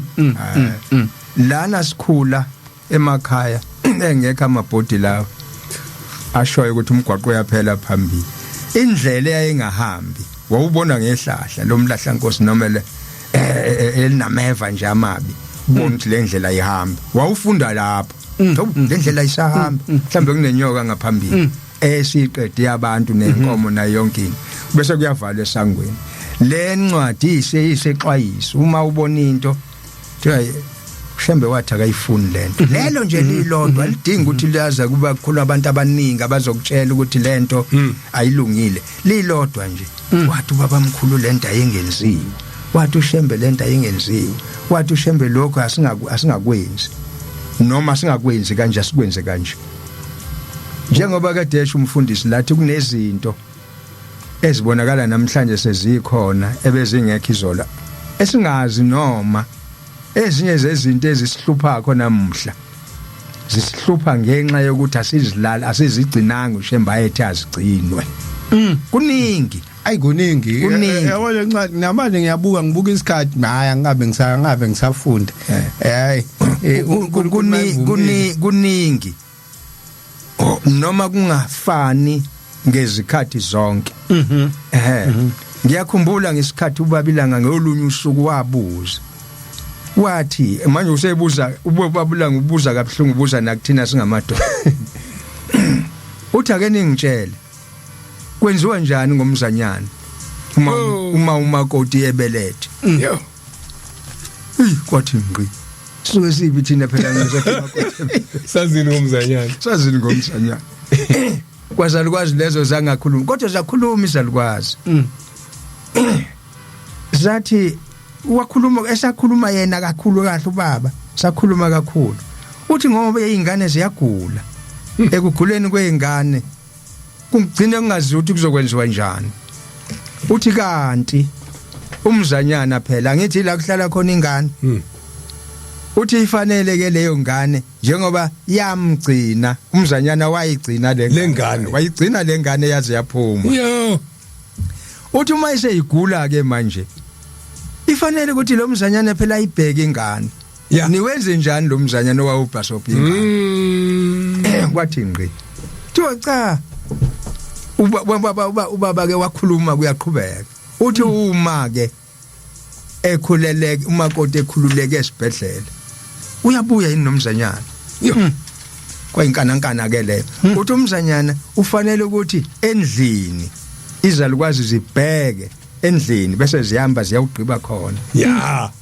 lana sikhula emakhaya engekho amabhodi lawo ashoyo ukuthi umgwaqo uyaphela phambili indlela eyayingahambi wawubona ngehlahla lomlahla nkosi nomele elinameva nje amabi ubona ukuthi le ndlela ihamba wawufunda lapho le ndlela isahamba mhlambe kunenyoka ngaphambili esiqede yabantu nenkomo nayo yonke into bese kuyavala esangweni le ncwadi isexwayiso uma ubona into uShembe wathi akayifuni lento lelo nje lilodwa lidinga ukuthi liyaza kuba kukhulu abantu abaningi abazokutshela ukuthi lento ayilungile lilodwa nje wathi ubabamkhulu lento ayengenziwe wathi uShembe lento ayengenziwe wathi uShembe lokho asingakwenzi noma singakwenzi kanje sikwenze kanje njengoba kade esho umfundisi lathi kunezinto ezibonakala namhlanje sezikhona ebezingekho izola esingazi noma ezinye zezinto ezisihlupha khona namuhla zisihlupha ngenxa yokuthi asizigcinanga uShembe ayethi azigcinwe kuningi ayikuningi yabona ncane namanje ngibuka isikhathi hayi angabe ngisafunda hayi kuningi noma kungafani ngezikhathi zonke ngiyakhumbula ngesikhathi ubabilanga ngolunye usuku wabuza wathi manje usebuza ubabulanga ubuza kabuhlungu ubuza nakuthina singamadoda uthi ake ningitshele kwenziwa njani ngomzanyana uma umakoti ebelethe yo kwathi ngqi suke sibi thina phela ngizokhuluma sazini ngomzanyana kwazalukwazi lezo zangakhuluma kodwa zakhuluma izalukwazi zathi wakhuluma esakhuluma yena kakhulu kahle ubaba sakhuluma kakhulu uthi ngoba izingane ziyagula ekuguleni kweingane kungcine kungazi ukuthi kuzokwenziwa njani uthi kanti umzanyana phela ngithi la kuhlala khona ingane uthi ifanele ke leyo ngane njengoba yamgcina umzanyana wayigcina le ngane wayigcina le ngane yaze yaphuma yo uthi uma iseyigula ke manje ifanele ukuthi lo mzanyana phela ayibheke ingane niwenze njani lo mzanyana owawubhasopa ingane kwathi ngqi cha ubaba ke wakhuluma kuyaqhubeka uthi uma ke ekhuleleke umakoti ekhululeke esibhedlela uyabuya yini nomzanyana kwayinkanankana ke leyo uthi umzanyana ufanele ukuthi endlini izalukwazi zibheke endlini bese zihamba ziyawugqiba khona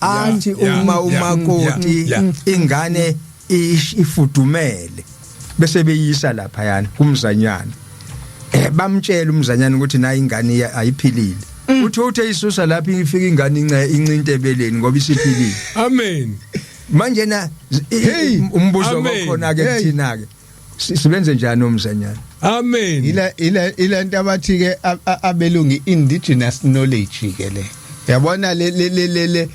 athi uma umakoti ingane ifudumele bese beyisa lapha yana kumzanyana bamtshela umzanyana ukuthi nayi ingane ayiphilile uthi uthe isusa lapha ifika ingane incinta ebeleni ngoba isiphilile amen manje na umbuzo khona ke kuthina ke sibenze njani umzanyana amen ila nto abathi ke abelungu indigenous knowledge ke le yabona le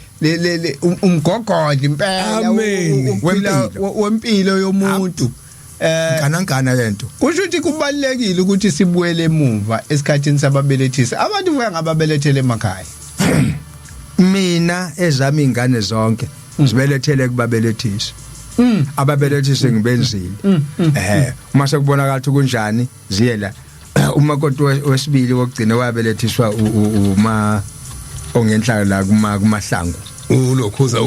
umgogodi impela wempilo yomuntu kanankana lento kusho ukuthi kubalekile ukuthi sibuyele emuva esikhathini sababelethisi abantu vuka ngababelethele emakhaya mina ezami ingane zonke zibelethele kubabelethisi ababelethisi ngibenzile uma sekubonakala ukuthi kunjani ziyela umakoti wesibili wokugcina wabelethiswa uma ongenhla la kumahlangu ulokhuza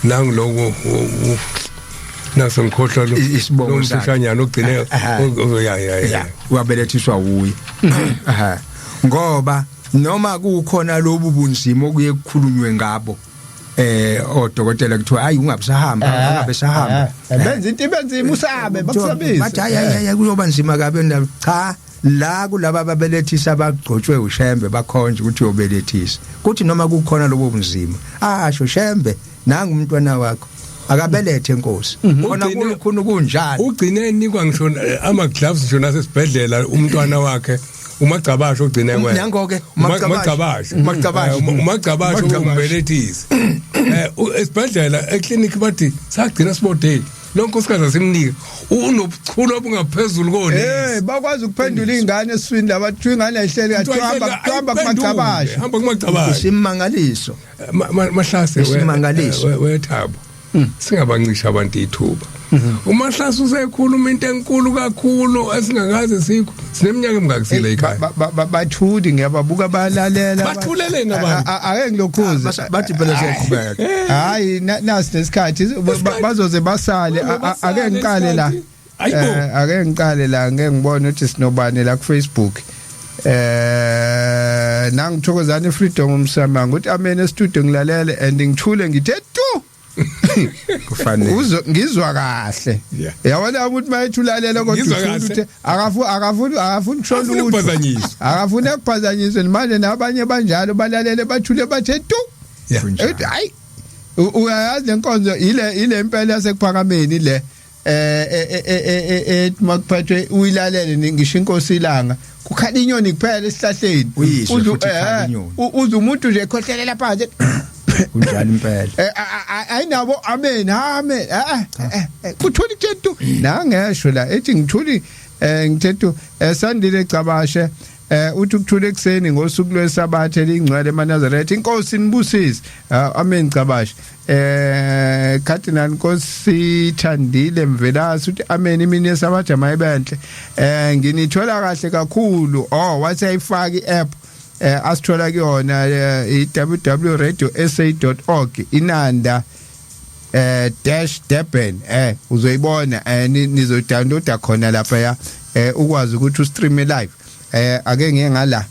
nangu lokho nasengikhohlwa lo isibongo sakhe ogcine ya wabelethiswa uyi ngoba noma kukhona lobu bunzima okuye kukhulunywe ngabo odokotela kuthiwa hayi ungabisahamba ungabesahamba benza into ibenzima usabe bakusabisa bathi hayi kuyoba nzima kabe cha la kulaba babelethisa abagcotshwe uShembe bakhonje ukuthi uyobelethisa kuthi noma kukhona lobo bunzima asho Shembe nanga umntwana wakho akabelethe Nkosi khona kukhona kunjani ugcine nikwa ngisho ama gloves ngisho nasesibhedlela umntwana wakhe umagcabasho ugcine kwena nango ke umagcabasho umbelethisi esibhedlela eclinic bathi sagcina sibodeni lo nkosikazi asimnike unobuchule obungaphezulu konesi bakwazi ukuphendula izingane eswini labathi ingane ehleli hamba kumagcabasho isimangaliso mahlase wethabo singabancisha abantu ithuba uMahlasi usekhuluma into enkulu kakhulu esingakaze sikho sineminyaka emingakisile ekhaya bathudi ngiyababuka balalela bathuleleni abantu ake ngilokhuza bathi phela siyaqhubeka hayi nasi nesikhathi bazoze basale ake ngiqale la ake ngiqale la ngeke ngibone ukuthi sinobane la ku Facebook nangithokozana Freedom umsamanga uthi amen e-studio ngilalele and ngithule ngithe tu kufanele ngizwa kahle yabona ukuthi mayethulalela kodwa uthi akafuni kushola ukuthi akafuni ukuphazanyiswa manje nabanye banjalo balalele bathule bathe tu hayi uyazi lenkonzo ile impela yasekuphakameni le makuphathwe uyilalele ngisho inkosi ilanga kukhala inyoni kuphela esihlahleni uze umuntu nje ekhohlelela phansi kunjani impela ayinabo amen kuthuli thethu nangesho la ethi ngithuli ngithethu Sandile Cabashe uthi ukuthula ekseni ngosuku lwesabathe elingcwele eManazaretha inkosi nibusise amen Cabashe Cardinal Nkosi Thandile Mvelasi uthi amen imini yesabathe mayibenhle nginithola kahle kakhulu wathi ayifaki i-app asithola kuyona www.radiosa.org inanda -Durban uzoyibona nizodownloada khona lapha ukwazi ukuthi ustream live ake ngiye ngala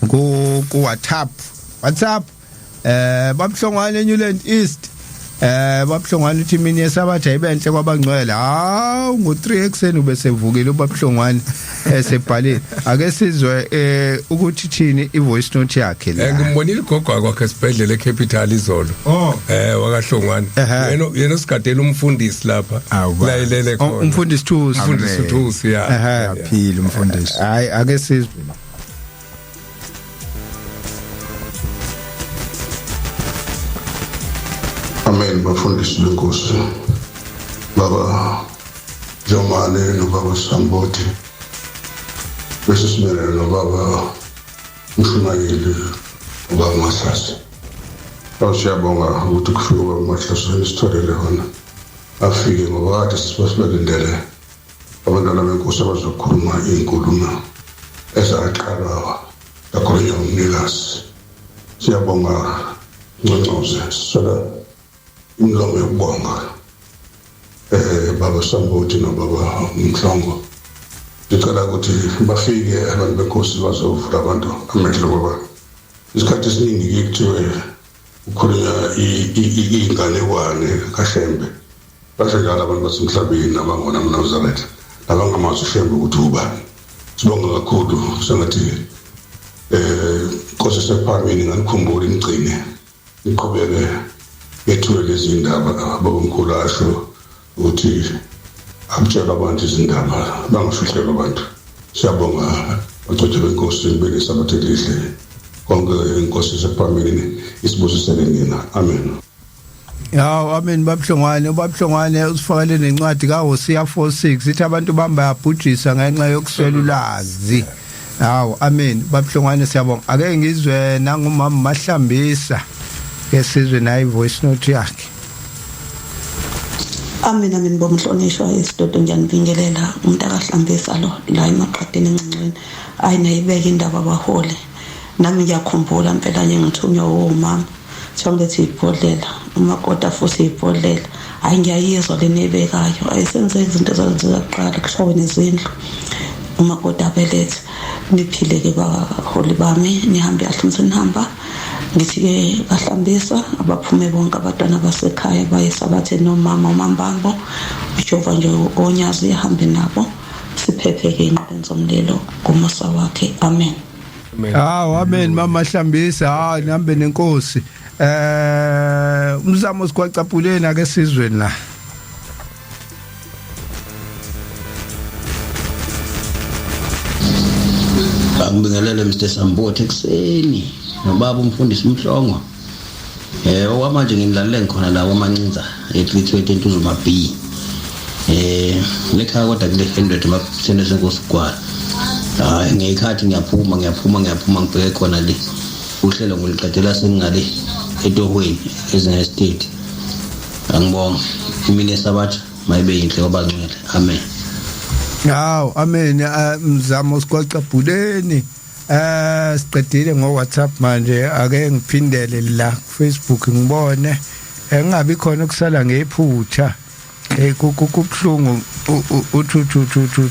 ku WhatsApp babuhlongwane Newland East babuhlongwane uthi mina yesabatha ibenhle kwabangcwele ngo3 ekseni ube sevukile babuhlongwane esebhaleni ake sizwe ukuthi thini ivoice note yakhe la ngimbonile igogwa kwakhe esibhedlela eCapital izolo wakahlongwane yena usigadela umfundisi lapha layilele khona umfundisi Thusi yaphila umfundisi hayi ake sizwe Amen bafundisi benkosi baba Jomane no baba Samboti bese simelele no baba Mshumayeli baba Masasi siyabonga ukuthi kufika baba Masasi isitholele hona afike ngoba kade sibasibelindele abantwana benkosi abazokhuluma inkulumo ezaqala yakhona umnikazi siyabonga ngconoze sola umlomo yokubonga baba Samboti no baba Mhlongo ngicela ukuthi bafike abantu benkosi bazovula abantu amehlo baba isikhathi esiningi kuthiwe ukhulunya inganekwane kaHlembe basedala abantu basemhlabeni abangona mNazaretha abangamazi uHlembe ukuthi ubani sibonga kakhulu sengathi Nkosi sephambili ngalikhumbula imgcine iqhubeke yethule lezi ndaba abomkhulu asho ukuthi akutshela abantu izindaba bangafihlelwa abantu siyabonga bacothe benkosi bele sabathelihle konke inkosi sephambili isibusisele nina amen amen babuhlongwane usifakele nencwadi kaHosea 4:6 ithi abantu bamba yabhujisa ngenxa yokuswela ulazi amen babuhlongwane siyabonga ake ngizwe nangumama Mahlambisa kesizwe nayi voice note yakhe amen bomhlonishwa isidodo ngiyanibingelela umuntu akahlambisa lo la emaqadeni encinci ayinayibeka indaba abahole nami ngiyakhumbula impela ngithunywa umama songethi ibhodlela umakota futhi ibhodlela ayi ngiyayizwa lenebekayo ayisenze izinto ezenziwa kuqala kushawe nezindlu umakota abelethe niphileke baholi bami nihambe ahlumse nihamba ngithi-ke bahlambisa abaphume bonke abantwana basekhaya bayesabathe nomama uMambambo uJehova nje onyazi yahambe nabo siphephe-ke enqoleni zomlilo ngomusa wakhe amen amen mama Hlambisa nihambe nenkosi umzamo sikwacapuleni ake sizweni la Ngibingelele Mr Samboti ekseni nobaba umfundisi Mhlongo okwamanje nginilalele ngikhona la kwamancinza eClitwet eNtuzuma B lekhaya kodwa kule 100 makusene senkosi kwala ngekhathi ngiyaphuma ngibheke khona le uhlelo ngoliqedela sengingale etohweni ezinga estate angibonga imini yesabatha mayibe yinhle kwabangcwele amen amen mzamo sikwacapuleni siqedile ngo WhatsApp manje ake ngiphindele la Facebook ngibone engabi khona kusala ngephutha kubhlungu uthuthu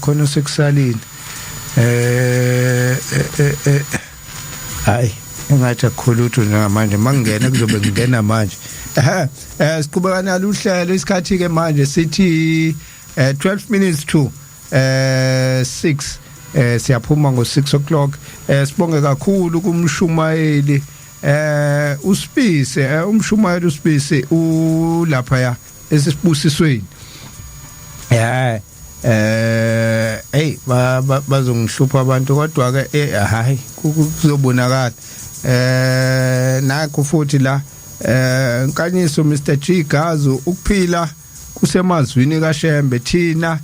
khona sekusalini hayi engathi akukhulutho njengamanje mangingena kuzobe ngingena manje siqhubeka nalo uhlelo isikhathi ke manje sithi 12 minutes to 6 siyaphuma ngo6 o'clock sibonge kakhulu kumshumayeli uSpise umshumayeli uSpise ulapha ya esisibusisweni hey bazongihlupha abantu kodwa ke hayi kuzobonakala nakho futhi la Nkanyiso Mr G Gazu ukuphila kusemazwini kaShembe thina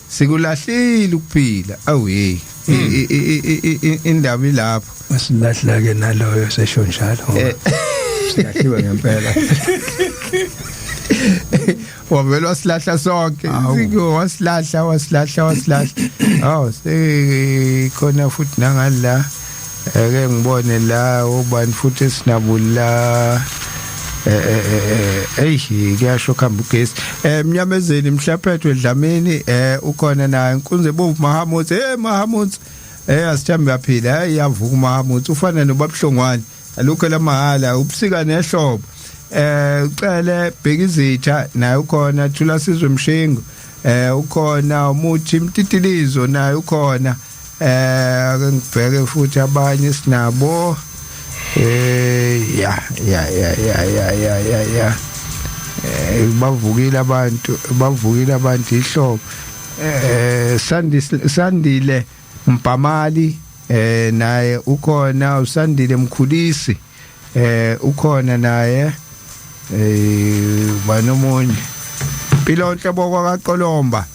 sikulahlile ukuphila awuye indaba ilapho masilahla ke naloyo sesho njalo silahliwe ngempela wavela wasilahla sonke siko wasilahla aw sekhona futhi nangala ake ngibone la ubani futhi esinabula kuyasho khamba ugesi Mnyamezeli Mhlaphethwe Dlamini ukhona naye Nkunze Bovu Mahamutsi Mahamutsi asithambe yaphila yavuka Mahamutsi ufana noBabuhlongwane alukho lamahala ubusika nehlobo ucele Bhekizitha naye ukhona Thula Sizwe Mshingo ukhona Umuthi Mtitilizo naye ukhona ake ngibheke futhi abanye sinabo ya bavukile abantu ihlobo Sandile Mpamali naye ukhona uSandile Mkhulisi ukhona naye banomunye Pilonhle bokwa kaQolomba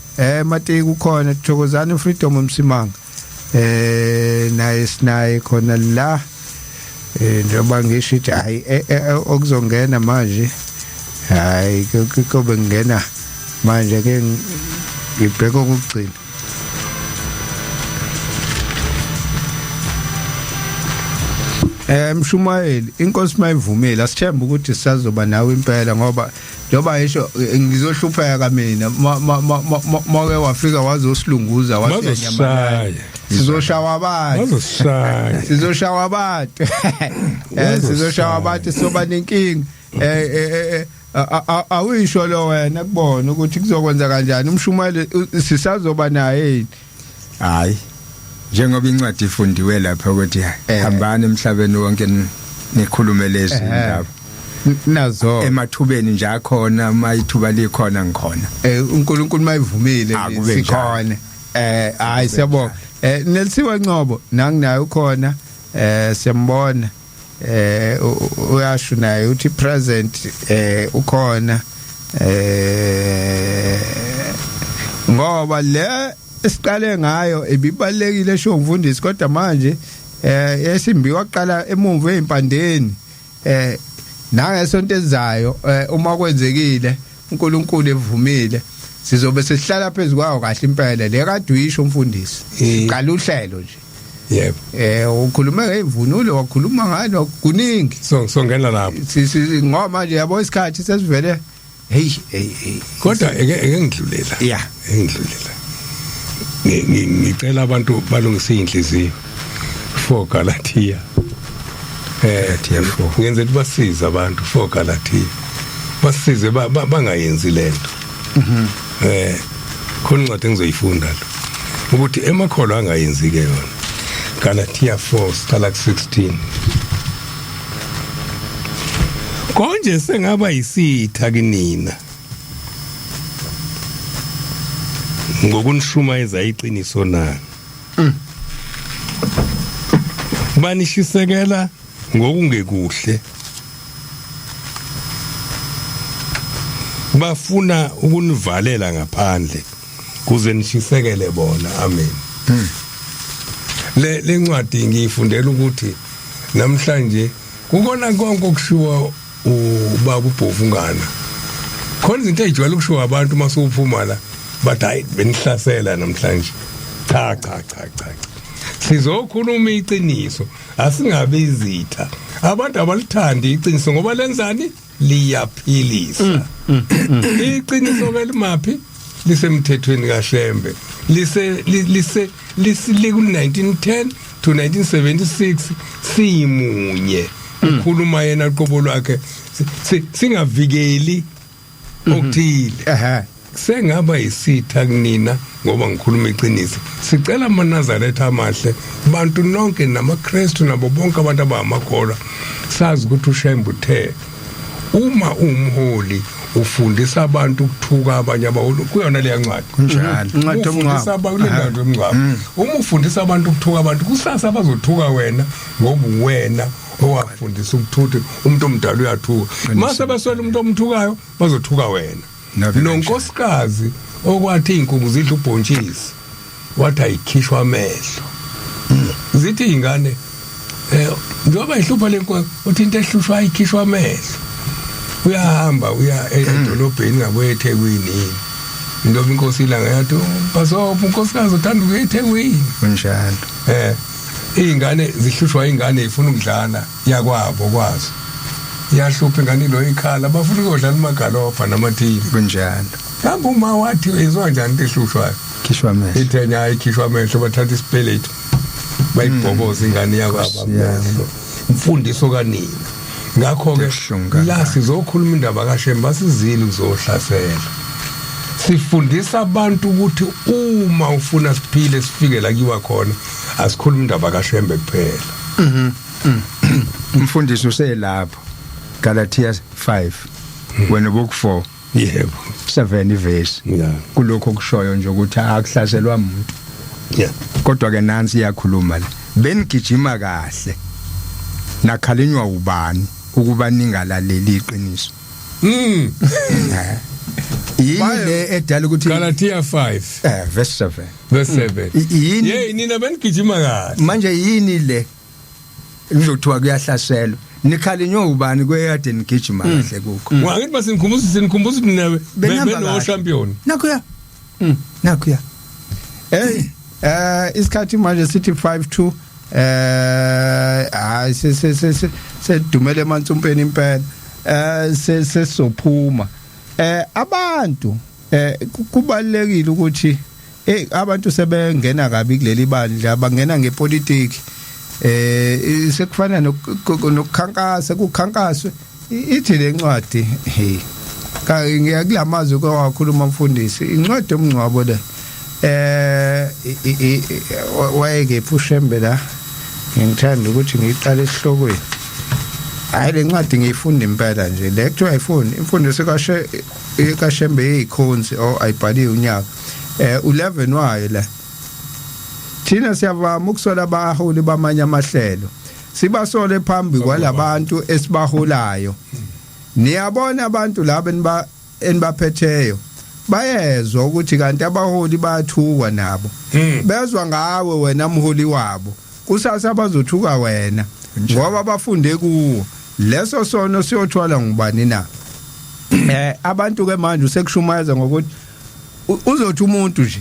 Mateki ukhona Thokozani Freedom Msimanga naye sinaye khona la njengoba ngisho ukuthi hayi okuzongena manje hayi kobe ngena manje ke ngibheka ukugcina Mshumayeli inkosi mayivumile asithemba ukuthi sisazoba nawe impela ngoba njoba yisho ngizohlupheka mina make wafika wazosilunguza wasiyanyamala sizoshawa abantu soba nenkingi awisho lo wena kubona ukuthi kuzokwenza kanjani umshumayeli sisazoba naye hayi njengoba incwadi ifundiwe lapha ukuthi hambani emhlabeni wonke nikhulume lezi indaba nazo emathubeni nje akhona mayithuba likhona ngikhona uNkulunkulu mayivumile sikhona hayi siyabonga Nelsiwe Ngcobo nanginayo ukhona siyambona uyasho naye uthi present ukhona ngoba le esiqale ngayo ebibalekile sho mfundisi kodwa manje yesimbi waqala emumva ezimpandeni nangesonto ezayo uma kwenzekile uNkulunkulu evumile sizobe sihlala phezulu kwawo kahle impela le kade uyisho umfundisi qala uhlelo nje yebo ukhuluma ngevunulo wakhuluma ngalo kuningi songena lapho ngoba manje yabo isikhathi sesivele hey kodwa eke ngidlulela ngicela abantu balungise inhliziyo for Galatia Galatia 4 ngenze ukuthi basize abantu for Galatia basize bangayenzi lento khona incwadi engizoyifunda lo ukuthi emakholo angayenzi ke yona Galatia 4 siqala ku16 konje sengaba yisitha kinina ngokunishumayeza iqiniso na banishisekela ngokungekuhle bafuna ukunivalela ngaphandle kuze nishisekele bona amen le ncwadi ngiyifundela ukuthi namhlanje kukona konke okushiwa ubaba uBhofungana khona izinto ezijwayele ukushiwa abantu masuphuma la bathi hayi benihlasela namhlanje cha sizokhuluma iqiniso asingabe izitha abantu abalithandi iqiniso ngoba lenzani liyaphilisa iqiniso ke limapi lisemthethweni kaShembe lise ku 1910 to 1976 simunye ukhuluma yena qobo lwakhe singavikeli okuthile sengaba isitha kunina ngoba ngikhuluma iqiniso sicela amaNazaretha amahle bantu nonke namaKristu nabo bonke abantu abamakholwa sazi ukuthi uShembe uthe uma umholi ufundisa abantu ukuthuka abanye abaholi kuyona leya ncwadi kunjalo Incwadi ufundisa abantu lencwadi yomncwabo uma ufundisa abantu ukuthuka abantu kusasa bazothuka wena ngoba wena owafundisa ukuthuthi umuntu omdala uyathuka mase beswela umuntu omthukayo bazothuka wena nonkosikazi okwathi inkungu zidla ubhontshisi wathi ayikhishwa amehlo zithi ingane njoba ihlupha lenkomo uthi into ehlushwa ayikhishwa amehlo uyahamba uya edolobheni ngabe eThekwini ndoba inkosi ilanga yathi basopo unkosikazi uthanda ukuya eThekwini kunjalo ingane zihlushwa ingane ifuna ukudlala yakwabo kwazo iyahlupha ingane lo ikhala bafuna ukudlala amagalofa namathini kunjalo hamba uma wathi izwa njani into ehlushwayo khishwa amehlo ithenya ikhishwa amehlo bathatha isipelethi bayibhoboza ingane yakwabo umfundiso kanini ngakho ke la sizokhuluma indaba kaShembe basizile uzohlasela sifundisa abantu ukuthi uma ufuna siphile sifike la kiwa khona asikhuluma indaba kaShembe kuphela umfundisi uselapho Galatia 5 wena book 4 yebo 7 iverse kulokho kushoyo nje ukuthi akuhlaselwa umuntu kodwa ke nansi iyakhuluma la benigijima kahle nakhalinywa ubani ukuba ningalaleli iqiniso yini le edala ukuthi Galatia 5 verse 7 yini yey nina benigijima kahle manje yini le ngizothiwa kuyahlaselwa nikhalinywa ubani kweyade nigijima kahle kukho ngakithi basinkhumbuza ninawe beno champion nakuya isikhathi manje sithi 5-2 hayi sedumele emansumpeni impela sesophuma abantu kubalekile ukuthi abantu sebengena kabi kuleli bandla bangena ngepolitiki sekufana nokukhankasa kukhankaswe ithi lencwadi ngiyakulamazwi kwakhuluma umfundisi incwadi omncwabo le wayekephi uShembe la ngithanda ukuthi ngiqale esihlokweni hayi lencwadi ngiyifunda impela nje le kuthiwa imfundiso kaShembe yezikhonzi ayibhaliwe unyaka 11 wayo la thina siyavama ukusola abaholi bamanye amahlelo sibasole phambi kwalabantu esibaholayo niyabona abantu laba enibaphetheyo bayezwa ukuthi kanti abaholi bayathukwa nabo bezwa ngawe wena mholi wabo kusasa bazothuka wena ngoba bafunde kuwo leso sono siyothwala ngubani na abantu ke manje usekushumayeza ngokuthi uzothi umuntu nje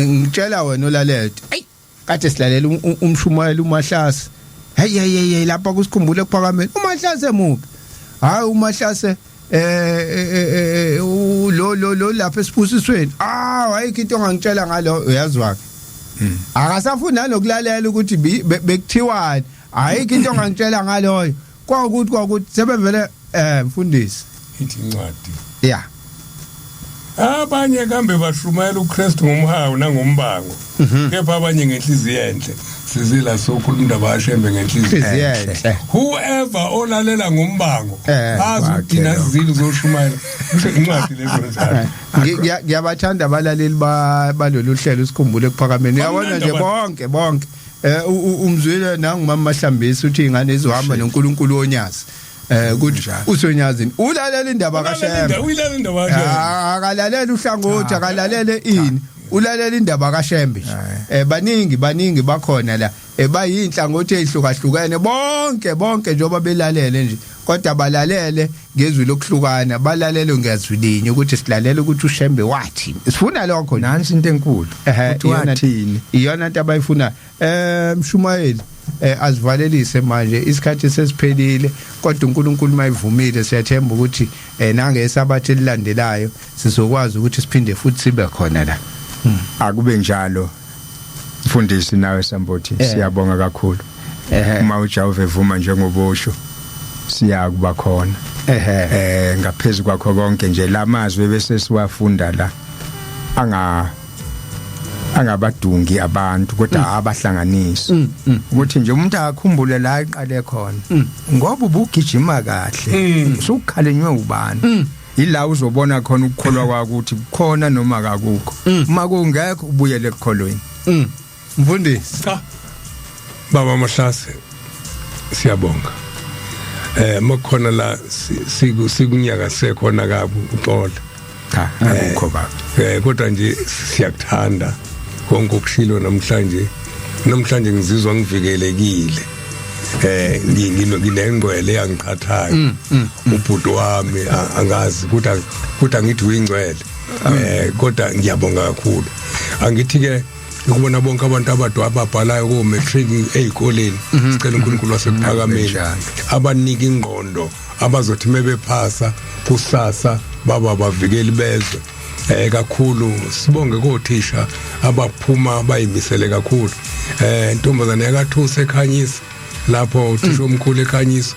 ngitshela wena olalethe ayi kade silalela umshumayelo uMahlase hey lapha kusikhumbule kuphakameni uMahlase emuphi hayi uMahlase lo lapha esibusisweni ayikho into ongangitshela ngalo uyazwa akasafuni nokulalela ukuthi bekuthiwani ayikho into ongangitshela ngaloyo kwakuthi sebevele mfundisi ithi incwadi abanye kambe bashumayela uKristu ngomhawu nangombango kepha abanye ngenhliziyo enhle sizila sokhuluma indaba kaShembe ngenhliziyo enhle whoever olalela ngombango azudina zilo zoshumayela incwadi lezo njalo ngiyabathanda abalaleli balolu hlelo usikhumbule kuphakameni uyabona nje bonke umzwile nangumama Mahlambisi uthi ingane izohamba noNkulunkulu onyazi ukuthi usonyazini ulalela indaba kaShembe akalalela uhlangothi akalalele ini ulalela indaba kaShembe baningi bakhona la bayinhlangothi ezihlukahlukene bonke njengoba belalele nje kodwa balalele ngezwi lokuhlukana balalele ngezwilinye ukuthi silalela ukuthi uShembe wathi sifuna lokho nansi into enkulu ukuthi wathini iyona into abayifuna mshumayeli azivalelise manje isikhathi sesiphelile kodwa uNkulunkulu mayivumile siyathemba ukuthi nangesabathe elilandelayo sizokwazi ukuthi siphinde futhi sibe khona la akube njalo mfundisi nawe Sambothi siyabonga kakhulu uma uJehova evuma njengobosho siyakuba khona ngaphezulu kwakho konke nje lamazwe bese siwafunda la angabadungi abantu kodwa abahlanganisi ukuthi nje umuntu akakhumbule la iqale khona ngoba ubugijima kahle usukhalenywe ubani ila uzobona khona ukukholwa kwakho ukuthi kukhona noma akakukho uma kungekho ubuyele ekukholweni mfundisi baba Mahlase siyabonga makhona la sikunyaka sekhona kabu uxola cha akukho baba kodwa nje siyakuthanda konke okushilo namhlanje ngizizwa ngivikelekile nginengcwele yangiqhathayo ubhuti wami angazi ukuthi angithi uyingcwele kodwa ngiyabonga kakhulu angithi ke ukubona bonke abantu ababhalayo ko matric ezikoleni sicela uNkulunkulu wasephakameni abanika ingqondo abazothi mebephasa kusasa baba bavikeli bezwe kakhulu sibonge kothisha abaphuma bayimisele kakhulu intombazane yakathusa ekhanyisa lapho uthisha omkhulu ekhanyisa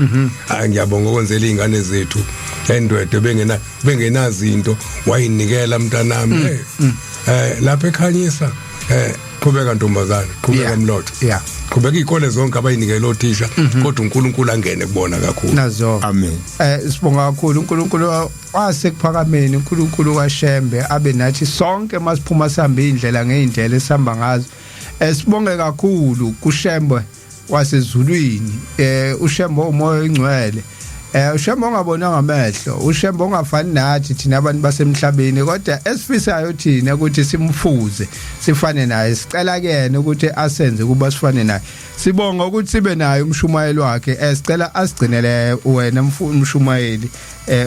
ngiyabonga ukwenzela izingane zethu endwede bengenazinto wayinikela mntanami lapho ekhanyisa qhubeka ntombazane qhubeka mlotho qhubeka izikole zonke abayinikela othisha kodwa uNkulunkulu angene kubona kakhulu nazo amen sibonga kakhulu uNkulunkulu wasekuphakameni uNkulunkulu kaShembe abe nathi sonke masiphuma sihambe indlela ngeindlela esihamba ngazo sibonge kakhulu kuShembe wasezulwini uShembe umoya oyingcwele uShembe ongabonanga amehlo uShembe ongafani nathi thina abantu basemhlabeni kodwa esifisayo thina ukuthi simfuze sifane naye sicela kuyena ukuthi asenze kuba sifane naye sibonga ukuthi sibe naye umshumayeli wakhe sicela asigcinele wena umshumayeli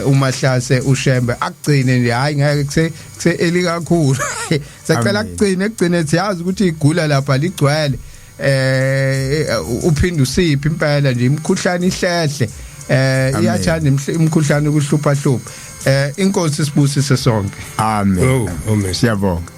uMahlase uShembe akugcine nje hayi ngeke kuse eli kakhulu sicela akugcine siyazi ukuthi igula lapha ligcwele uphinde usiphi impela nje imkhuhlane ihlehle iyathanda imkhuhlane ukuhlupha inkosi sibusise sonke amen siyabonga